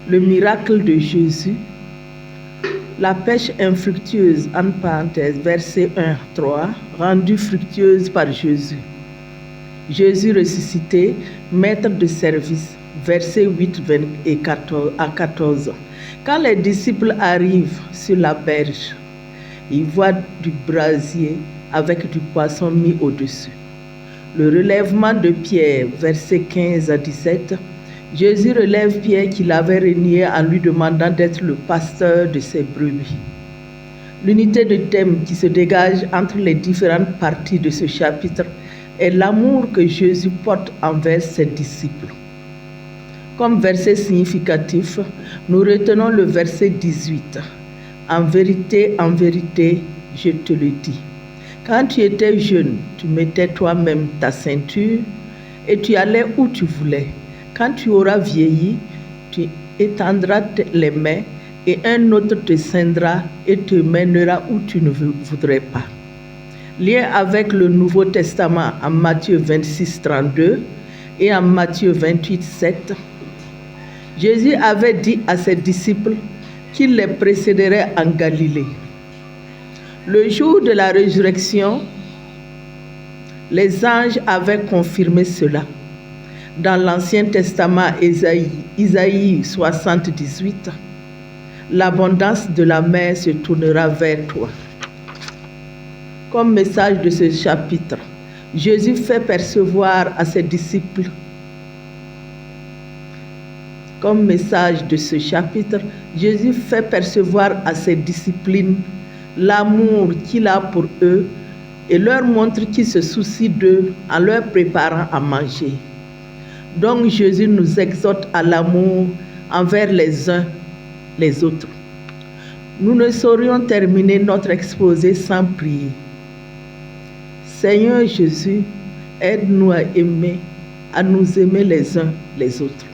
le miracle de Jésus, la pêche infructueuse, en parenthèse, verset 1-3, rendue fructueuse par Jésus. Jésus ressuscité, maître de service, versets 8 et 14. Quand les disciples arrivent sur la berge, ils voient du brasier avec du poisson mis au-dessus. Le relèvement de Pierre, versets 15 à 17, Jésus relève Pierre qu'il avait renié en lui demandant d'être le pasteur de ses brebis. L'unité de thème qui se dégage entre les différentes parties de ce chapitre est l'amour que Jésus porte envers ses disciples. Comme verset significatif, nous retenons le verset 18. En vérité, je te le dis. Quand tu étais jeune, tu mettais toi-même ta ceinture et tu allais où tu voulais. Quand tu auras vieilli, tu étendras les mains et un autre te ceindra et te mènera où tu ne voudrais pas. Lien avec le Nouveau Testament en Matthieu 26, 32 et en Matthieu 28, 7. Jésus avait dit à ses disciples qu'il les précéderait en Galilée. Le jour de la résurrection, les anges avaient confirmé cela. Dans l'Ancien Testament, Isaïe 60, 18, l'abondance de la mer se tournera vers toi. Comme message de ce chapitre, Jésus fait percevoir à ses disciples. Comme message de ce chapitre, Jésus fait percevoir à ses disciples l'amour qu'il a pour eux et leur montre qu'il se soucie d'eux en leur préparant à manger. Donc Jésus nous exhorte à l'amour envers les uns les autres. Nous ne saurions terminer notre exposé sans prier. Seigneur Jésus, aide-nous à nous aimer les uns les autres.